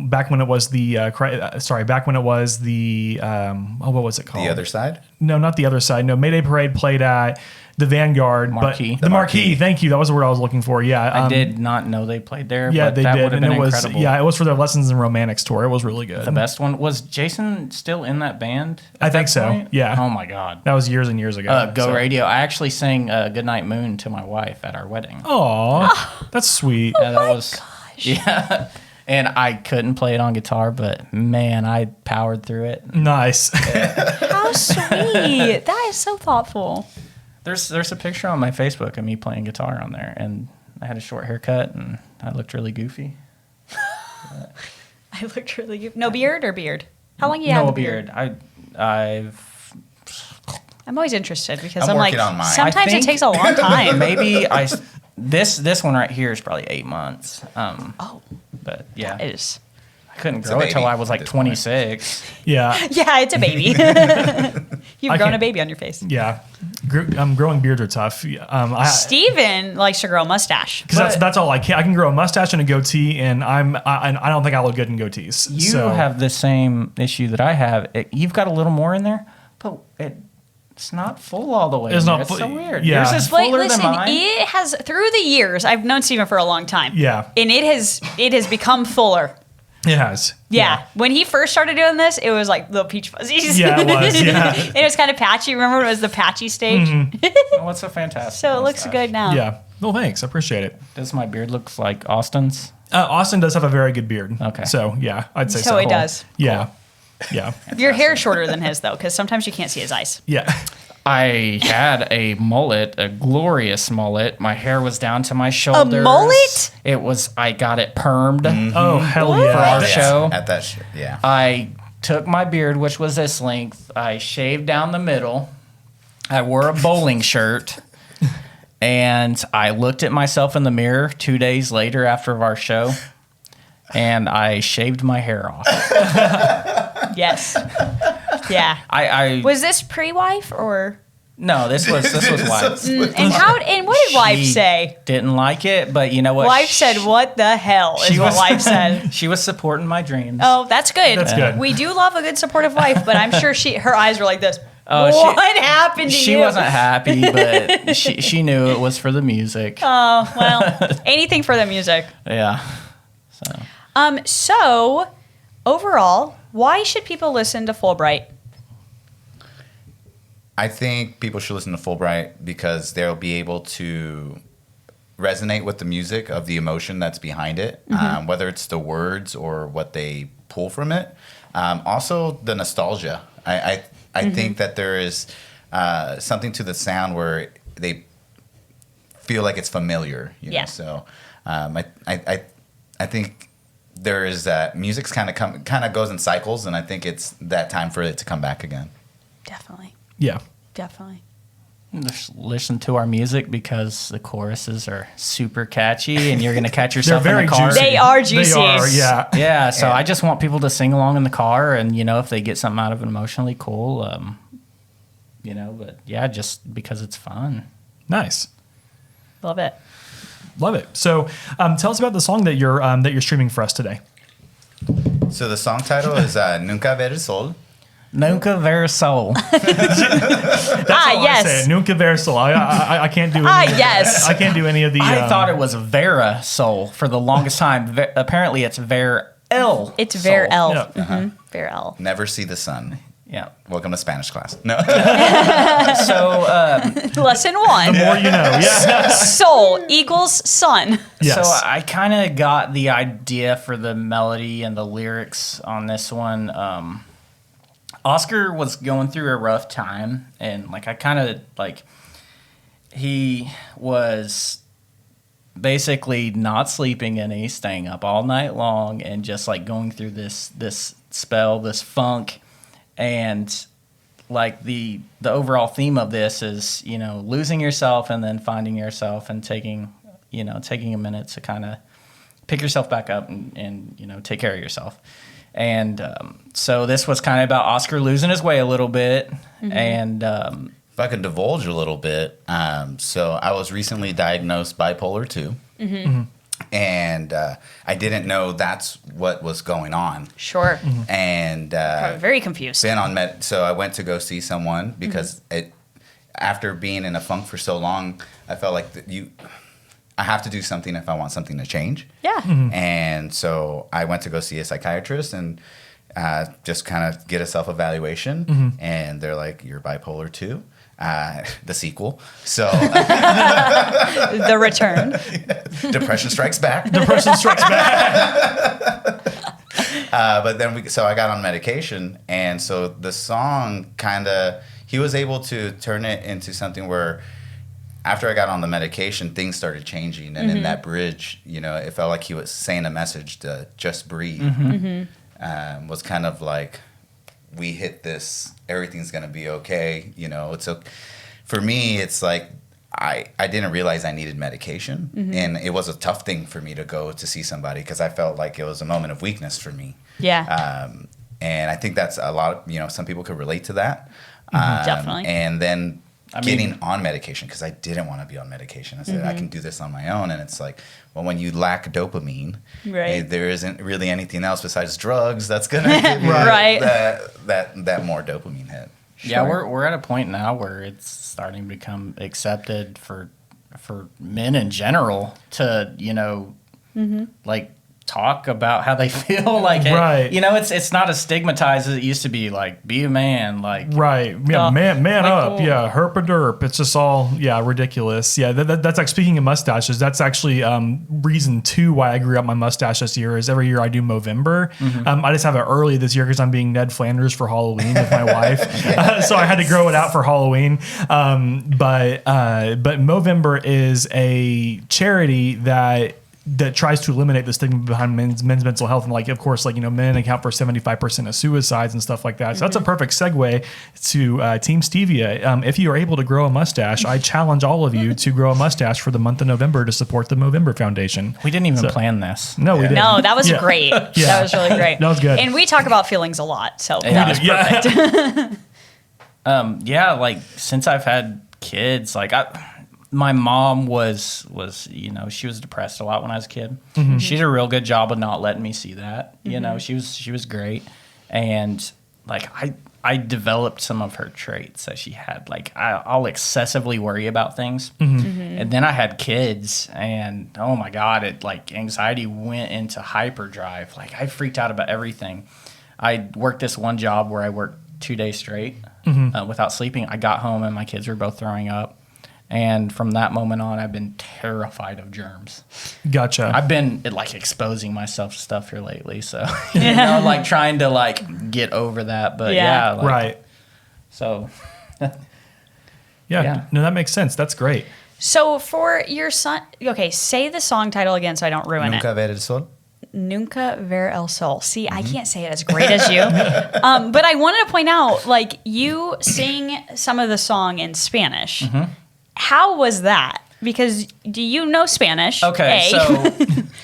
back when it was the back when it was the what was it called? The other side? No, not the other side. No, Mayday Parade played at the Vanguard, Marquee. but the Marquee. Thank you. That was the word I was looking for. Yeah, I did not know they played there. Yeah, but they that did, would have and been it was incredible. it was for their Lessons in Romantics tour. It was really good. The best one was Jason still in that band. I at think that so. point? Yeah. Oh my god. That was years and years ago. Go Radio. I actually sang "Goodnight Moon" to my wife at our wedding. Aw, that's sweet. Yeah, that was yeah. And I couldn't play it on guitar, but man, I powered through it. Nice. How sweet. That is so thoughtful. There's a picture on my Facebook of me playing guitar on there, and I had a short haircut and I looked really goofy. I looked really good. No beard or beard? How long you had No the beard. I've I'm always interested because I'm I'm like, working on mine. sometimes it takes a long time. maybe this one right here is probably 8 months. But yeah, It is. I couldn't a grow it till baby I was at like this point. 26. Yeah. Yeah, it's a baby. You've I grown a can't- babe on your face. Yeah. Growing beards are tough. Steven likes to grow a mustache. Because that's all I can. I can grow a mustache and a goatee, and I don't think I look good in goatees. You so. have the same issue that I have. You've got a little more in there, but it's not full all the way. It's in not there. full- It's so weird. yeah. Yours is But fuller listen, than mine. it has through the years. I've known Steven for a long time. Yeah. and it has become fuller. It has. Yeah. When he first started doing this, it was like little peach fuzzies. Yeah, it was, yeah. And it was kind of patchy. Remember when it was the patchy stage? Oh, it's a fantastic. So it looks mustache. good now. Yeah. Well, thanks. I appreciate it. Does my beard look like Austin's? Austin does have a very good beard. Okay. So, yeah, I'd say so. So he does. Yeah. Yeah. Your hair is shorter than his though, because sometimes you can't see his eyes. Yeah. I had a mullet, a glorious mullet. My hair was down to my shoulders. mullet? It was. I got it permed Oh, hell for yeah. our Yeah, show. At that show, yeah. I took my beard, which was this length. I shaved down the middle. I wore a bowling shirt. And I looked at myself in the mirror 2 days later after our show. And I shaved my hair off. Yes. Yeah. I Was this pre-wife or? no, this was wife. And what did wife She say? Didn't like it, but you know what? Wife said, "What the hell?" is what wife said. She was supporting my dreams. Oh, that's good. That's good. We do love a good supportive wife, but I'm sure her eyes were like this. Oh, What happened to She you? wasn't happy, but she knew it was for the music. Oh, well, anything for the music. Yeah. So So overall, why should people listen to Fulbright? I think people should listen to Fulbright because they'll be able to resonate with the music of the emotion that's behind it, whether it's the words or what they pull from it. Also, the nostalgia. I think that there is something to the sound where they feel like it's familiar. You Yeah. know? So I think there is that music's kind of goes in cycles, and I think it's that time for it to come back again. Definitely. Yeah. Definitely. just listen to our music because the choruses are super catchy, and you're gonna catch yourself They're in very the car. juicy. They are juicy. They are, yeah. Yeah, so I just want people to sing along in the car, and if they get something out of it emotionally, cool. But yeah, just because it's fun. Nice. Love it. Love it. So tell us about the song that you're streaming for us today. So the song title is Nunca Ver el Sol. Nunca Ver el Sol. That's all I say. yes. Nunca Ver el Sol. I can't do any of yes. I can't do any of the I thought it was Vera Soul for the longest time. Apparently, it's Ver El. It's Ver El. Yeah. Mm-hmm. Ver El. Never see the sun. Yeah. Welcome to Spanish class. No. So, Lesson 1. The more you know. Yeah. Soul equals sun. Yes. So I kind of got the idea for the melody and the lyrics on this one. Oscar was going through a rough time, and he was basically not sleeping any, staying up all night long, and just like going through this spell, this funk, and like the overall theme of this is, you know, losing yourself and then finding yourself and taking a minute to kind of pick yourself back up and you know, take care of yourself. And so this was kind of about Oscar losing his way a little bit. And if I could divulge a little bit, so I was recently diagnosed bipolar 2. And I didn't know that's what was going on. Sure. And I'm very confused. been on so I went to go see someone because after being in a funk for so long, I felt like I have to do something if I want something to change. Yeah. And so I went to go see a psychiatrist and just kind of get a self-evaluation. And they're like, you're bipolar 2. The sequel. So The Return. Depression Strikes Back. Depression strikes back. But then so I got on medication, and so the song he was able to turn it into something where after I got on the medication, things started changing, and in that bridge, you know, it felt like he was saying a message to just breathe. Was kind of like, we hit this, everything's gonna be okay. You know, for me, it's like I didn't realize I needed medication, and it was a tough thing for me to go to see somebody because I felt like it was a moment of weakness for me. Yeah. And I think that's a lot of, you know, some people could relate to that. Definitely. And then getting on medication, because I didn't want to be on medication. I said, I can do this on my own. And it's like, well, when you lack dopamine, Right. there isn't really anything else besides drugs that's going to give you Right. that more dopamine hit. yeah, we're at a point now where it's starting to become accepted for men in general to, you know, like talk about how they feel. Like, Right. you know, it's not as stigmatized as it used to be. Like, be a man. Like, Right. Yeah. Man up. Michael. Yeah. Herp a derp. It's just all, ridiculous. Yeah. That's like, speaking of mustaches, that's actually reason 2 why I grew out my mustache this year is every year I do Movember. I just have it early this year because I'm being Ned Flanders for Halloween with my wife. So I had to grow it out for Halloween. But Movember is a charity that tries to eliminate the stigma behind men's mental health. And like, of course, like, you know, men account for 75% of suicides and stuff like that. So that's a perfect segue to Team Stevia. If you are able to grow a mustache, I challenge all of you to grow a mustache for the month of November to support the Movember Foundation. we didn't even plan this. No, we didn't. No, that was Yeah. great. Yeah. That was really great. That was good. And we talk about feelings a lot, so that was Yeah. perfect. Yeah, like since I've had kids, like my mom was, you know, she was depressed a lot when I was a kid. She did a real good job of not letting me see that. You know, she was great. And like I developed some of her traits that she had. Like I'll excessively worry about things. And then I had kids, and oh my God, it like anxiety went into hyperdrive. Like I freaked out about everything. I worked this one job where I worked 2 days straight without sleeping. I got home and my kids were both throwing up. And from that moment on, I've been terrified of germs. Gotcha. I've been like exposing myself to stuff here lately. So, you know, like trying to like get over that. But Yeah. like, right. So, Yeah. No, that makes sense. That's great. So for your son, okay, say the song title again so I don't ruin Nunca it. Ver el Sol. Nunca Ver el Sol. See, I can't say it as great as you. But I wanted to point out, like, you sing some of the song in Spanish. How was that? Because do you know Spanish? okay. A? So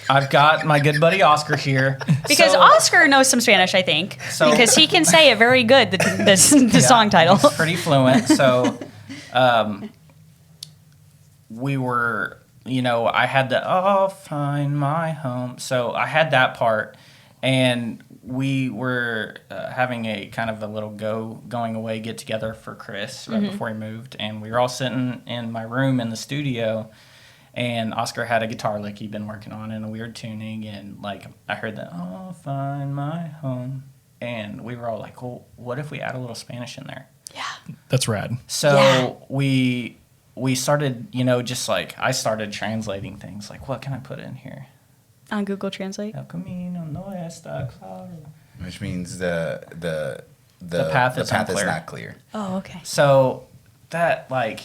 I've got my good buddy Oscar here. Because So- Oscar knows some Spanish, I think. So- because he can say it very good, the song title. He's pretty fluent. So, we were, you know, I had the "I'll find my home." So I had that part, and we were having a kind of a little going away get together for Chris right before he moved, and we were all sitting in my room in the studio. And Oscar had a guitar lick he'd been working on in a weird tuning, and like I heard that "I'll find my home," and we were all like, "Well, what if we add a little Spanish in there?" That's rad. So Yeah. we started, you know, just like I started translating things like, what can I put in here? On Google Translate. El camino no está claro. Which means the path is is unclear. not clear. Oh, okay. So that like,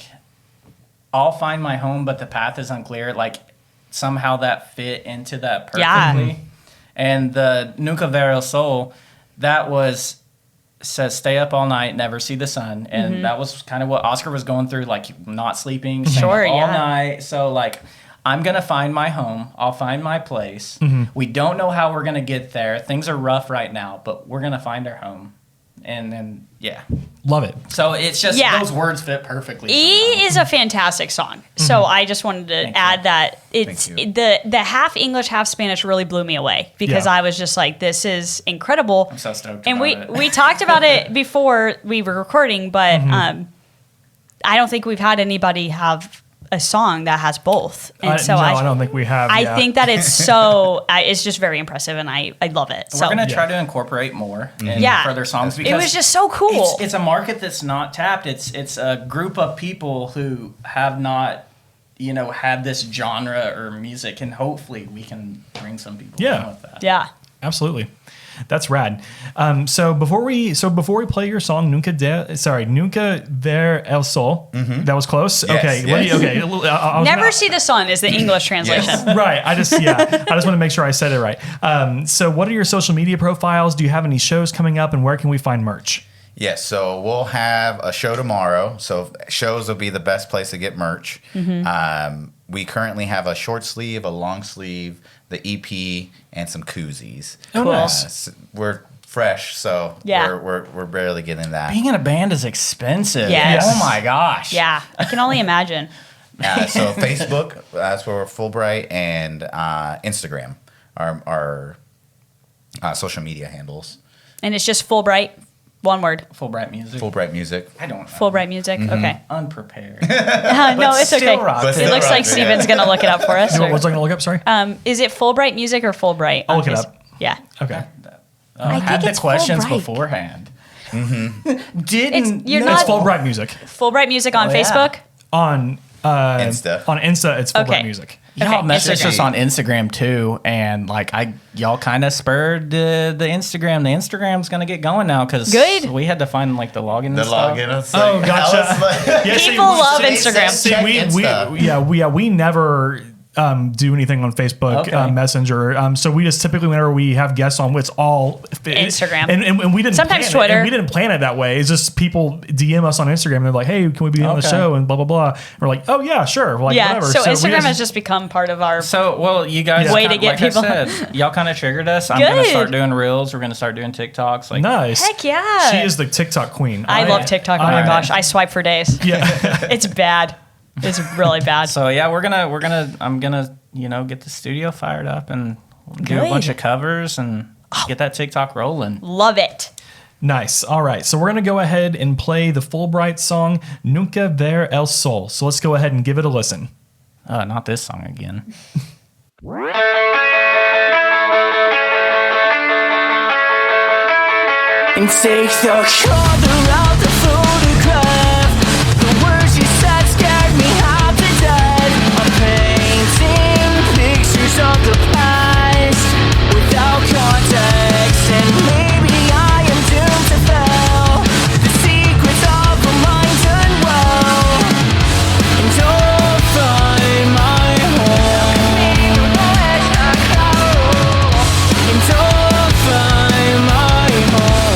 I'll find my home, but the path is unclear. Like, somehow that fit into that Yeah. perfectly. And the Nunca Ver el Sol, that says stay up all night, never see the sun. And that was kind of what Oscar was going through, like not sleeping, staying Sure, up all yeah. night. So like, I'm going to find my home. I'll find my place. We don't know how we're going to get there. Things are rough right now, but we're going to find our home. And then, yeah. Love it. So it's just, Yeah. those words fit perfectly. E is a fantastic song. So I just wanted to add that it's Thank the half English, half Spanish really blew me away because Yeah. I was just like, this is incredible. I'm so stoked And about it. we talked about it before we were recording, but I don't think we've had anybody have a song that has both. And so no, I don't think we have. I yeah. think that it's so it's just very impressive, and I love it. We're So going to try to incorporate more in Yeah. further songs it because was just so cool. it's a market that's not tapped. It's a group of people who have not, had this genre or music, and hopefully we can bring some people Yeah. in with that. Yeah. Absolutely. That's rad. So before we play your song Nunca Ver el Sol, that was close. Yes, okay. yes. Okay. I was Never gonna- see the sun is the English translation. Right. I just want to make sure I said it right. So what are your social media profiles? Do you have any shows coming up, and where can we find merch? Yes, so we'll have a show tomorrow. So shows will be the best place to get merch. We currently have a short sleeve, a long sleeve, the EP, and some koozies. Oh, Cool. nice. We're fresh, so Yeah. we're barely getting that. Being in a band is expensive. Yes. Oh my gosh. Yeah, I can only imagine. So Facebook, that's where we're Fullbright, and Instagram, our social media handles. And it's just Fulbright, one word. Fullbright music. Fullbright Music. I don't know. Fulbright music. Okay. Unprepared. No, it's still okay. rock But It still looks rock like it, Steven's gonna look it up for us. What's I going to look up? Sorry. Is it Fulbright music or Fulbright? I'll on look it Face- up. Yeah. Okay. I Had think the it's questions Fulbright. beforehand. Didn't. It's- you're know. It's not- Fulbright Music Fulbright music on Oh, yeah. Facebook. on Insta. On Insta, it's Fulbright Okay. Music. Y'all Okay, messaged Instagram. us on Instagram too, and like y'all kind of spurred the Instagram. The Instagram's gonna get going now because Good. we had to find like the login. The and stuff. login. It's Oh, like- gotcha. I was like- Yeah, see, People love They Instagram. said check Insta. we never do anything on Facebook Okay. Messenger. So we just typically, whenever we have guests on, it's all Instagram. and we didn't Sometimes plan it, Twitter. and we didn't plan it that way. It's just people DM us on Instagram and they're like, "Hey, can we be on the Okay. show?" And blah blah blah. And we're like, "Oh yeah, sure." We're like, Yeah. whatever. So we Instagram has just become part of our. So, well, you guys, Way to kinda- get like people- I said, y'all kind of triggered us. I'm gonna Good. start doing reels. We're gonna start doing TikToks. Like, nice. Heck yeah. She is the TikTok queen. I love TikTok. Oh my I- gosh, I swipe for days. Yeah. It's bad. It's really bad. so yeah, I'm gonna get the studio fired up and do a Good. bunch of covers and get that TikTok rolling. Love it. Nice. All right. So we're going to go ahead and play the Fulbright song Nunca Ver el Sol. So let's go ahead and give it a listen. Not this song again. And take the color out the photograph. The words you said scared me half to death. I'm painting pictures of the past without context, and maybe I am doomed to fail. The secrets of a mind unwell, and I'll find my home. And I'll find my home.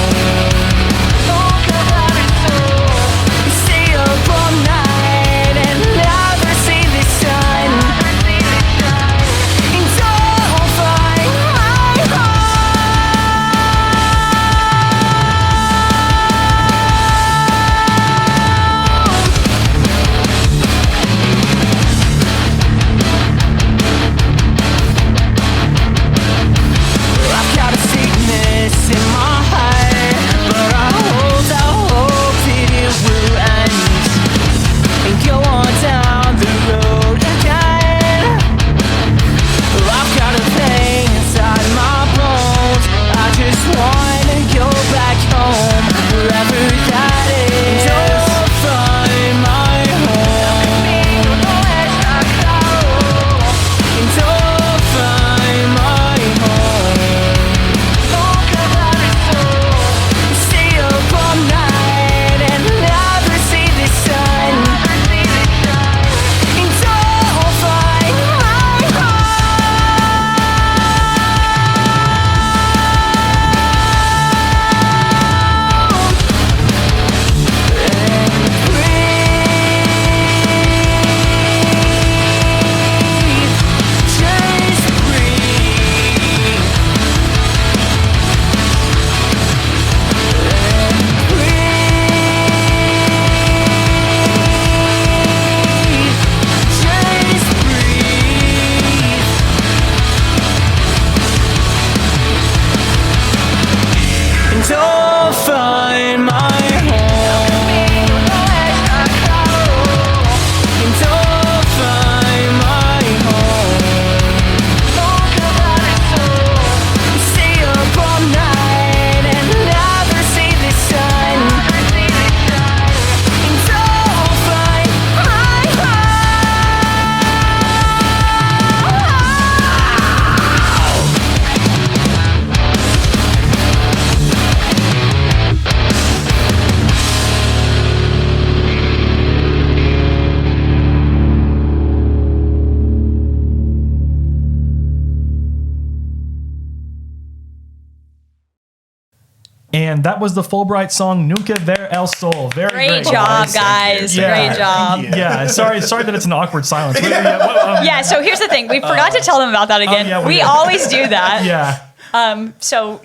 And that was the Fulbright song Nunca Ver el Sol. Very Great job, guys. Yeah. Great job. Yeah, sorry that it's an awkward silence. Yeah, so here's the thing. We forgot to tell them about that again. yeah, we did. always do that. Yeah, So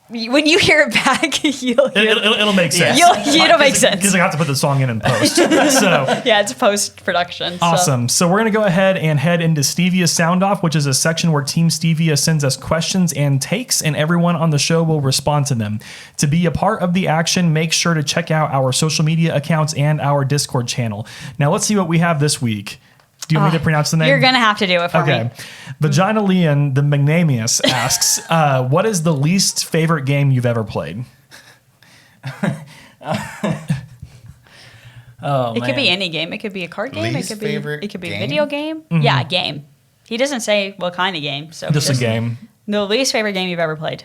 when you hear it back, you'll hear it'll make sense. it'll make sense. Because I have to put the song in post. So Yeah, it's post-production. awesome. So we're going to go ahead and head into Stevia Sound Off, which is a section where Team Stevia sends us questions and takes, and everyone on the show will respond to them. To be a part of the action, make sure to check out our social media accounts and our Discord channel. Now let's see what we have this week. Do you want me to pronounce the name? You're going to have to do it for me. Vagina Leon, the Magnamius, asks, what is the least favorite game you've ever played? It could be any game. It could be a card game. Least it could be favorite a game? video game. Yeah, game. He doesn't say what kind of game. So Just a game. The least favorite game you've ever played.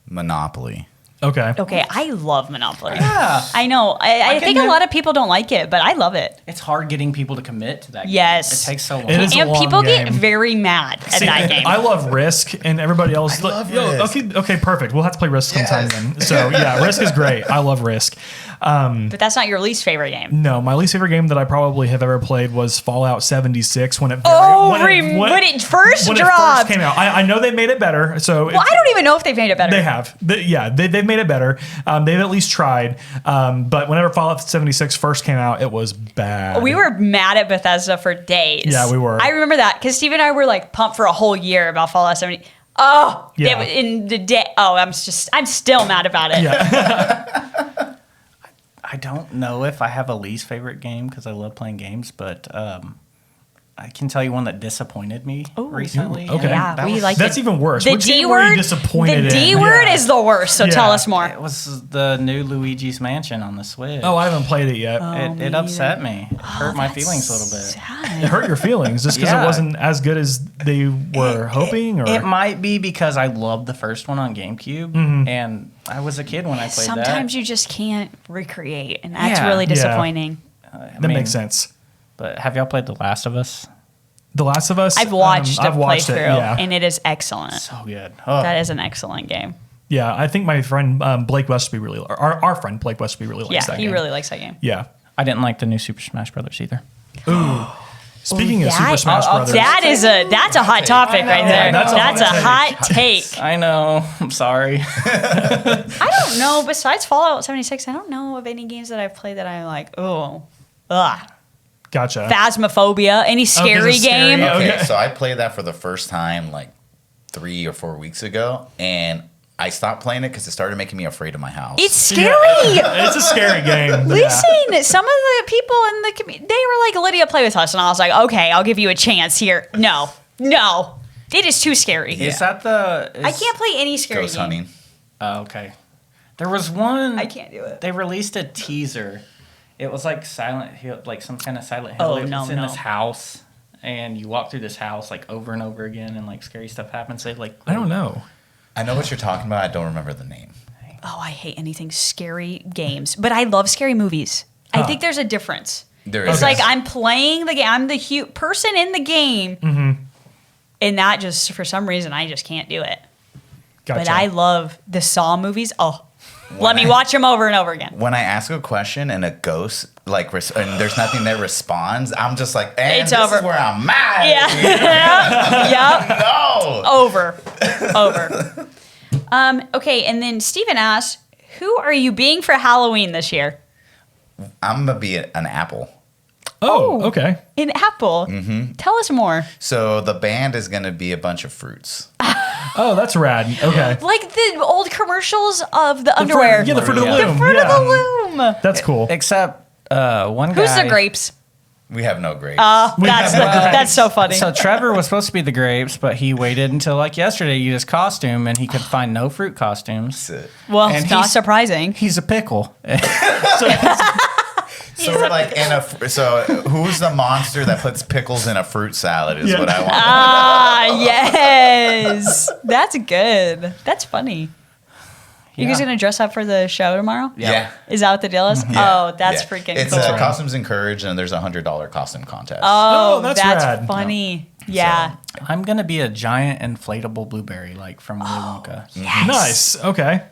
Monopoly. Okay. Okay, I love Monopoly. Yeah. I know. I think a lot of people don't like it, but I love it. It's hard getting people to commit to that game. Yes. It takes so long. It is a And long people get game. very mad at that game. I love Risk, and everybody else. I love Risk. Okay, perfect. We'll have to play Risk sometime Yes. then. So yeah, Risk is great. I love Risk. But that's not your least favorite game. No, my least favorite game that I probably have ever played was Fallout 76 when it When it first when it dropped. first came out. I know they made it better. So Well, I don't even know if they've made it better. They have. They've made it better. They've at least tried. But whenever Fallout 76 first came out, it was bad. We were mad at Bethesda for days. Yeah, we were. I remember that because Steve and I were like pumped for a whole year about Fallout 70. Oh, Yeah. in the day. Oh, I'm still mad about it. Yeah. I don't know if I have a least favorite game because I love playing games, but I can tell you one that disappointed me recently. okay. Yeah, That we was- like That's it. even worse. The Which D game were you word. disappointed The D in? word Yeah. is the worst. So tell Yeah. us more. It was the new Luigi's Mansion on the Switch. Oh, I haven't played it yet. it upset me. It hurt my feelings a little bit. It hurt your feelings just because Yeah. it wasn't as good as they were hoping, or It might be because I loved the first one on GameCube, and I was a kid when I played Sometimes that. you just can't recreate, and that's Yeah. really Yeah. disappointing. that makes sense. But have y'all played The Last of Us? The Last of Us. I've watched a I've watched playthrough, it. Yeah, and it is excellent. So good. Oh. That is an excellent game. yeah. I think my friend Blake Westby really, our friend Blake Westby really likes Yeah, that he game. really likes that game. Yeah. I didn't like the new Super Smash Brothers either. Speaking of that- Super Smash Brothers, That's a hot topic right there. that's That's a a hot hot take. I know. I'm sorry. I don't know. Besides Fallout 76, I don't know of any games that I've played that I'm like, oh, ugh. gotcha. Phasmophobia, any scary it's scary. game. Yeah. Okay, Okay. so I played that for the first time like 3 or 4 weeks ago, and I stopped playing it because it started making me afraid of my house. It's scary. It's a scary game. We've Yeah. seen some of the people in the community. They were like, Lydia, play with us. And I was like, okay, I'll give you a chance here. No. It is too scary. Is that the? I can't play any scary Ghost game. hunting. Oh, okay. There was one. I can't do it. They released a teaser. It was like Silent Hill, like some kind of Silent Hill. Oh, It was no, in no. this house, and you walk through this house like over and over again, and like scary stuff happens. They like I don't know. I know what you're talking about. I don't remember the name. Oh, I hate anything scary games, but I love scary movies. I think there's a difference. There It's is. like I'm playing the game. I'm the person in the game, and that just for some reason I just can't do it. Gotcha. But I love the Saw movies. Oh, let me watch them over and over again. When I ask a question and a ghost and there's nothing that responds, I'm just like, It's this over. is where I'm at. Yeah. Yep. No. Over. Okay, and then Steven asks, who are you being for Halloween this year? I'm gonna be an apple. Oh, okay. An apple. Tell us more. So the band is gonna be a bunch of fruits. Oh, that's rad. Okay. Like the old commercials of the underwear. Yeah, the Fruit of the Yeah. Loom. The Fruit yeah. of the Loom. That's cool. Except one guy. Who's the grapes? We have no grapes. That's so funny. So Trevor was supposed to be the grapes, but he waited until like yesterday to use his costume, and he could find no fruit costumes. well, and it's not he's- surprising. He's a pickle. So we're like so who's the monster that puts pickles in a fruit salad is Yeah. what I want. Ah, yes. That's good. That's funny. You guys gonna dress up for the show tomorrow? Yeah. Is that what the deal is? Yeah. Oh, that's Yeah. freaking It's cool. costumes encouraged, and there's a $100 costume contest. Oh, that's that's rad. funny. Yeah. I'm gonna be a giant inflatable blueberry, like from Willy Wonka. Yes. Nice. Okay.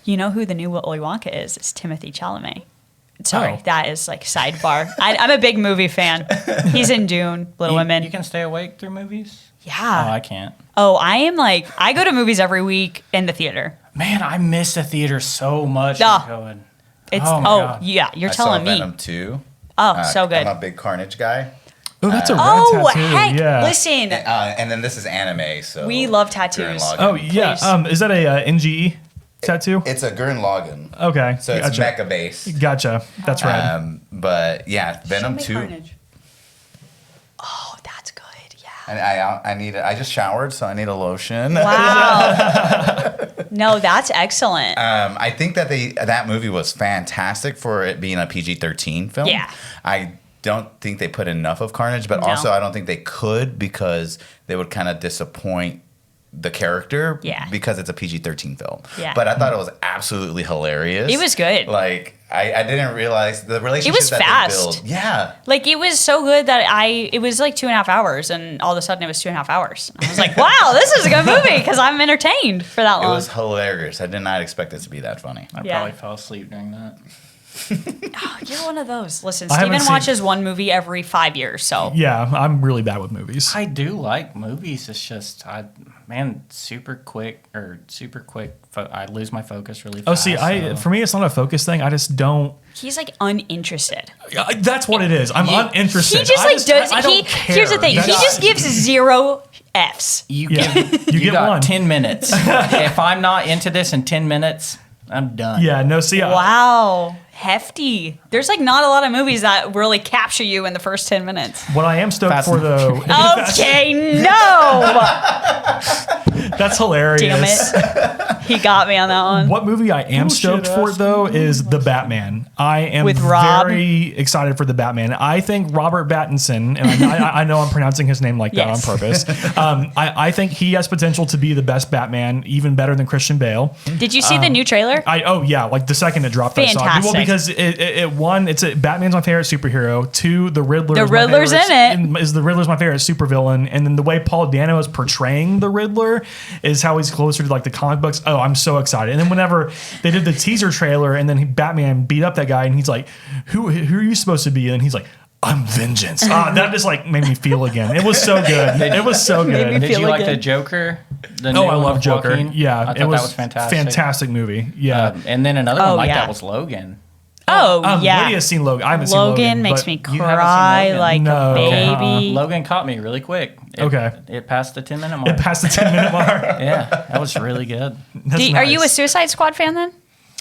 You know who the new Willy Wonka is? It's Timothy Chalamet. Sorry, Oh. that is like sidebar. I'm a big movie fan. He's in Dune, Little Women. You can stay awake through movies? Oh, Yeah. I can't. Oh, I am like, I go to movies every week in the theater. Man, I miss the theater so much. Ah. Going. It's, Oh oh, my God. yeah, you're I saw telling me. Venom 2. Oh, so good. I'm a big Carnage guy. Oh, that's a red Oh, tattoo. heck. Yeah. Listen, And then this is anime, so we love Gurren tattoos. Lagann. Oh, yeah. Please. Is that a NGE tattoo? It's a Gurren Lagann, Okay. so it's gotcha. mecha based. Gotcha. That's right. But yeah, Venom 2. Oh, that's good. Yeah. And I just showered, so I need a lotion. Wow. No, that's excellent. I think that that movie was fantastic for it being a PG-13 film. Yeah. I don't think they put enough of Carnage, but No. also I don't think they could because they would kind of disappoint the character. Yeah. Because it's a PG-13 film. Yeah. But I thought it was absolutely hilarious. It was good. Like I didn't realize the relationship was that fast. they build. Yeah. Like it was so good that it was like 2.5 hours, and all of a sudden it was 2.5 hours. And I was like, wow, this is a good movie because I'm entertained for that It long. was hilarious. I did not expect it to be that funny. I Yeah. probably fell asleep during that. Oh, you're one of those. Listen, I haven't Steven seen- watches one movie every 5 years, so Yeah, I'm really bad with movies. I do like movies. It's just, super quick. I lose my focus really fast. Oh, see, so- for me, it's not a focus thing. I just don't. he's like uninterested. That's what it is. I'm uninterested. He just I like does. I don't care. Here's the thing. He That's- just gives 0 Fs. You Yeah. give, You you get got one. 10 minutes. If I'm not into this in 10 minutes, I'm done. Yeah, no, see, Wow, hefty. There's like not a lot of movies that really capture you in the first 10 minutes. what I am stoked Fast for, and though, Okay, no. that's hilarious. Damn it. He got me on that one. What movie I am stoked for, though, is The Batman. I am With Rob? very excited for The Batman. I think Robert Pattinson, and I know I'm pronouncing his name like that Yes. on purpose. I think he has potential to be the best Batman, even better than Christian Bale. Did you see the new trailer? Like the second it dropped, I saw it. Well, Fantastic. because Batman's my favorite superhero. 2, the Riddler. The is my Riddler's favorite- in it. Is the Riddler's my favorite supervillain, and then the way Paul Dano is portraying the Riddler is how he's closer to like the comic books. Oh, I'm so excited! And then whenever they did the teaser trailer, and then Batman beat up that guy, and he's like, "Who are you supposed to be?" And he's like, "I'm vengeance." That just like made me feel again. It was so good. It was so Made me good. Did feel you like again. the Joker? The Oh, new I one love with Joker. Joaquin? Yeah, I thought it was that was fantastic. fantastic movie. Yeah. And then another Oh, one like yeah. that was Logan. Oh, yeah. Lydia's seen Logan. I haven't seen Logan. Logan makes but me You haven't seen cry Logan? like No. a baby. Logan caught me really quick. Okay. It passed the 10-minute mark. It passed the 10-minute mark. Yeah, that was really good. That's Are you a nice. Suicide Squad fan then?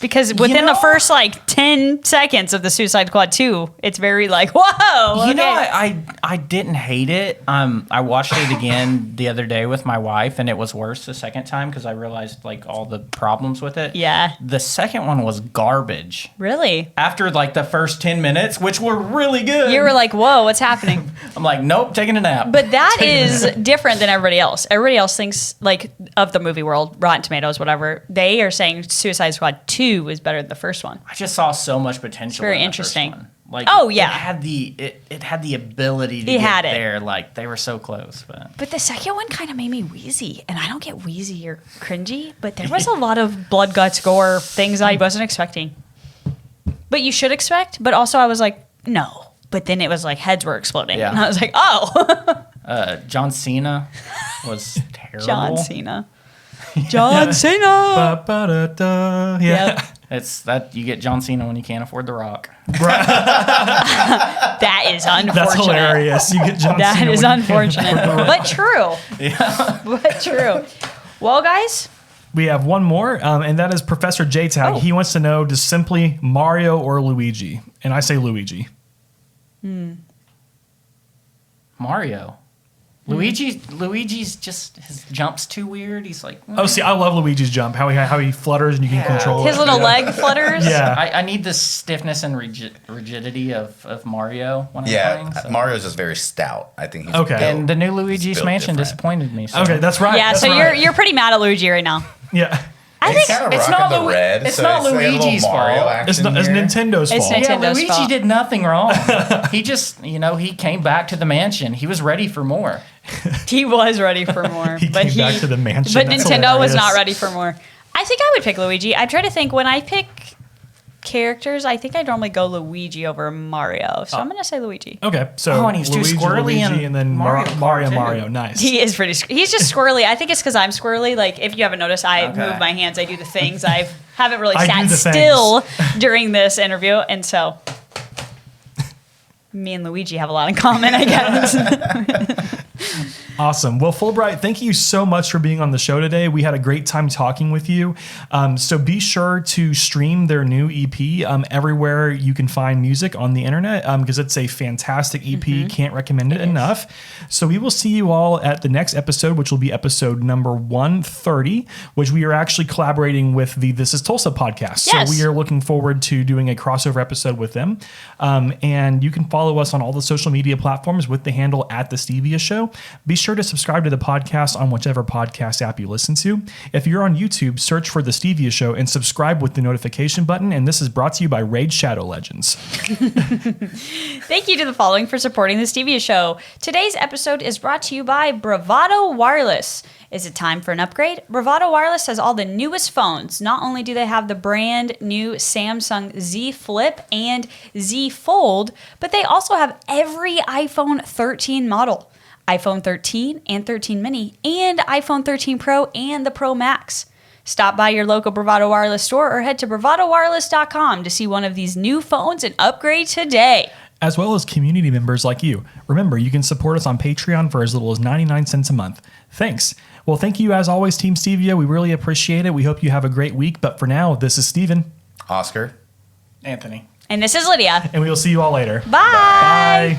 Because within the know- first like 10 seconds of the Suicide Squad 2, it's very like, whoa. You know, okay. I didn't hate it. I watched it again the other day with my wife, and it was worse the second time because I realized like all the problems with it. Yeah. The second one was garbage. Really? After like the first 10 minutes, which were really good, You were like, whoa, what's happening? I'm like, nope, taking a nap. But that is different than everybody else. Everybody else thinks like of the movie world, Rotten Tomatoes, whatever. They are saying Suicide Squad 2 is better than the first one. I just saw so much potential. very in that interesting. First one. Like, Oh, yeah. it had the ability to It get had it. there. Like they were so close, but But the second one kind of made me wheezy. And I don't get wheezy or cringy, but there was a lot of blood, guts, gore, things I wasn't expecting. But you should expect. But also I was like, no. But then it was like heads were exploding. Yeah. And I was like, oh. John Cena was terrible. John Cena. John Cena. Ba-ba-da-da. Yeah. Yep. It's that you get John Cena when you can't afford The Rock. That is unfortunate. That's hilarious. You get John That Cena is when you can't unfortunate. afford the- But true. Yeah. But true. Well, guys, We have one more, and that is Professor J-Tag. Oh. He wants to know, does simply Mario or Luigi? And I say Luigi. Mario. Luigi's just his jump's too weird. He's like, Oh, see, I love Luigi's jump. How he flutters and you can Yeah. control his it. little leg flutters. Yeah. I need the stiffness and rigidity of Mario when I'm Yeah, playing. So. Mario's just very stout. I think he's Okay. built- And the new Luigi's built Mansion different. disappointed me. So. Okay, that's right. Yeah, that's so right. you're pretty mad at Luigi right now. Yeah. I think kinda it's rocking not the red, it's so not like a little Luigi's Mario fault. action It's here. Nintendo's It's fault. Yeah, Nintendo's Luigi fault. did nothing wrong. He just, he came back to the mansion. He was ready for more. he was ready for more. He but came back to the mansion. But That's Nintendo was not hilarious. ready for more. I think I would pick Luigi. I try to think when I pick characters, I think I normally go Luigi over Mario. So I'm going to say Luigi. Okay, so Oh, and he's too Luigi, squirrely Luigi, in and then Mario Kart, Mario, too. Mario. Nice. He is he's just squirrely. I think it's because I'm squirrely. Like, if you haven't noticed, I Okay. move my hands, I do the things. I haven't really I do sat the still during this interview. And so me and Luigi have a lot in common, I guess. Awesome. Well, Fulbright, thank you so much for being on the show today. We had a great time talking with you. So be sure to stream their new EP everywhere you can find music on the internet because it's a fantastic EP. Can't recommend it enough. So we will see you all at the next episode, which will be episode number 130, which we are actually collaborating with the This Is Tulsa podcast. Yes. So we are looking forward to doing a crossover episode with them. And you can follow us on all the social media platforms with the handle at The Stevia Show. Be sure to subscribe to the podcast on whichever podcast app you listen to. If you're on YouTube, search for The Stevia Show and subscribe with the notification button. And this is brought to you by Raid Shadow Legends. Thank you to the following for supporting the Stevia Show. Today's episode is brought to you by Bravado Wireless. Is it time for an upgrade? Bravado Wireless has all the newest phones. Not only do they have the brand new Samsung Z Flip and Z Fold, but they also have every iPhone 13 model. iPhone 13 and 13 mini, and iPhone 13 Pro and the Pro Max. Stop by your local Bravado Wireless store or head to bravadowireless.com to see one of these new phones and upgrade today. As well as community members like you. Remember, you can support us on Patreon for as little as 99 cents a month. Thanks. Well, thank you as always, Team Stevia. We really appreciate it. We hope you have a great week. But for now, this is Steven. Oscar. Anthony. And this is Lydia. And we will see you all later. Bye. Bye.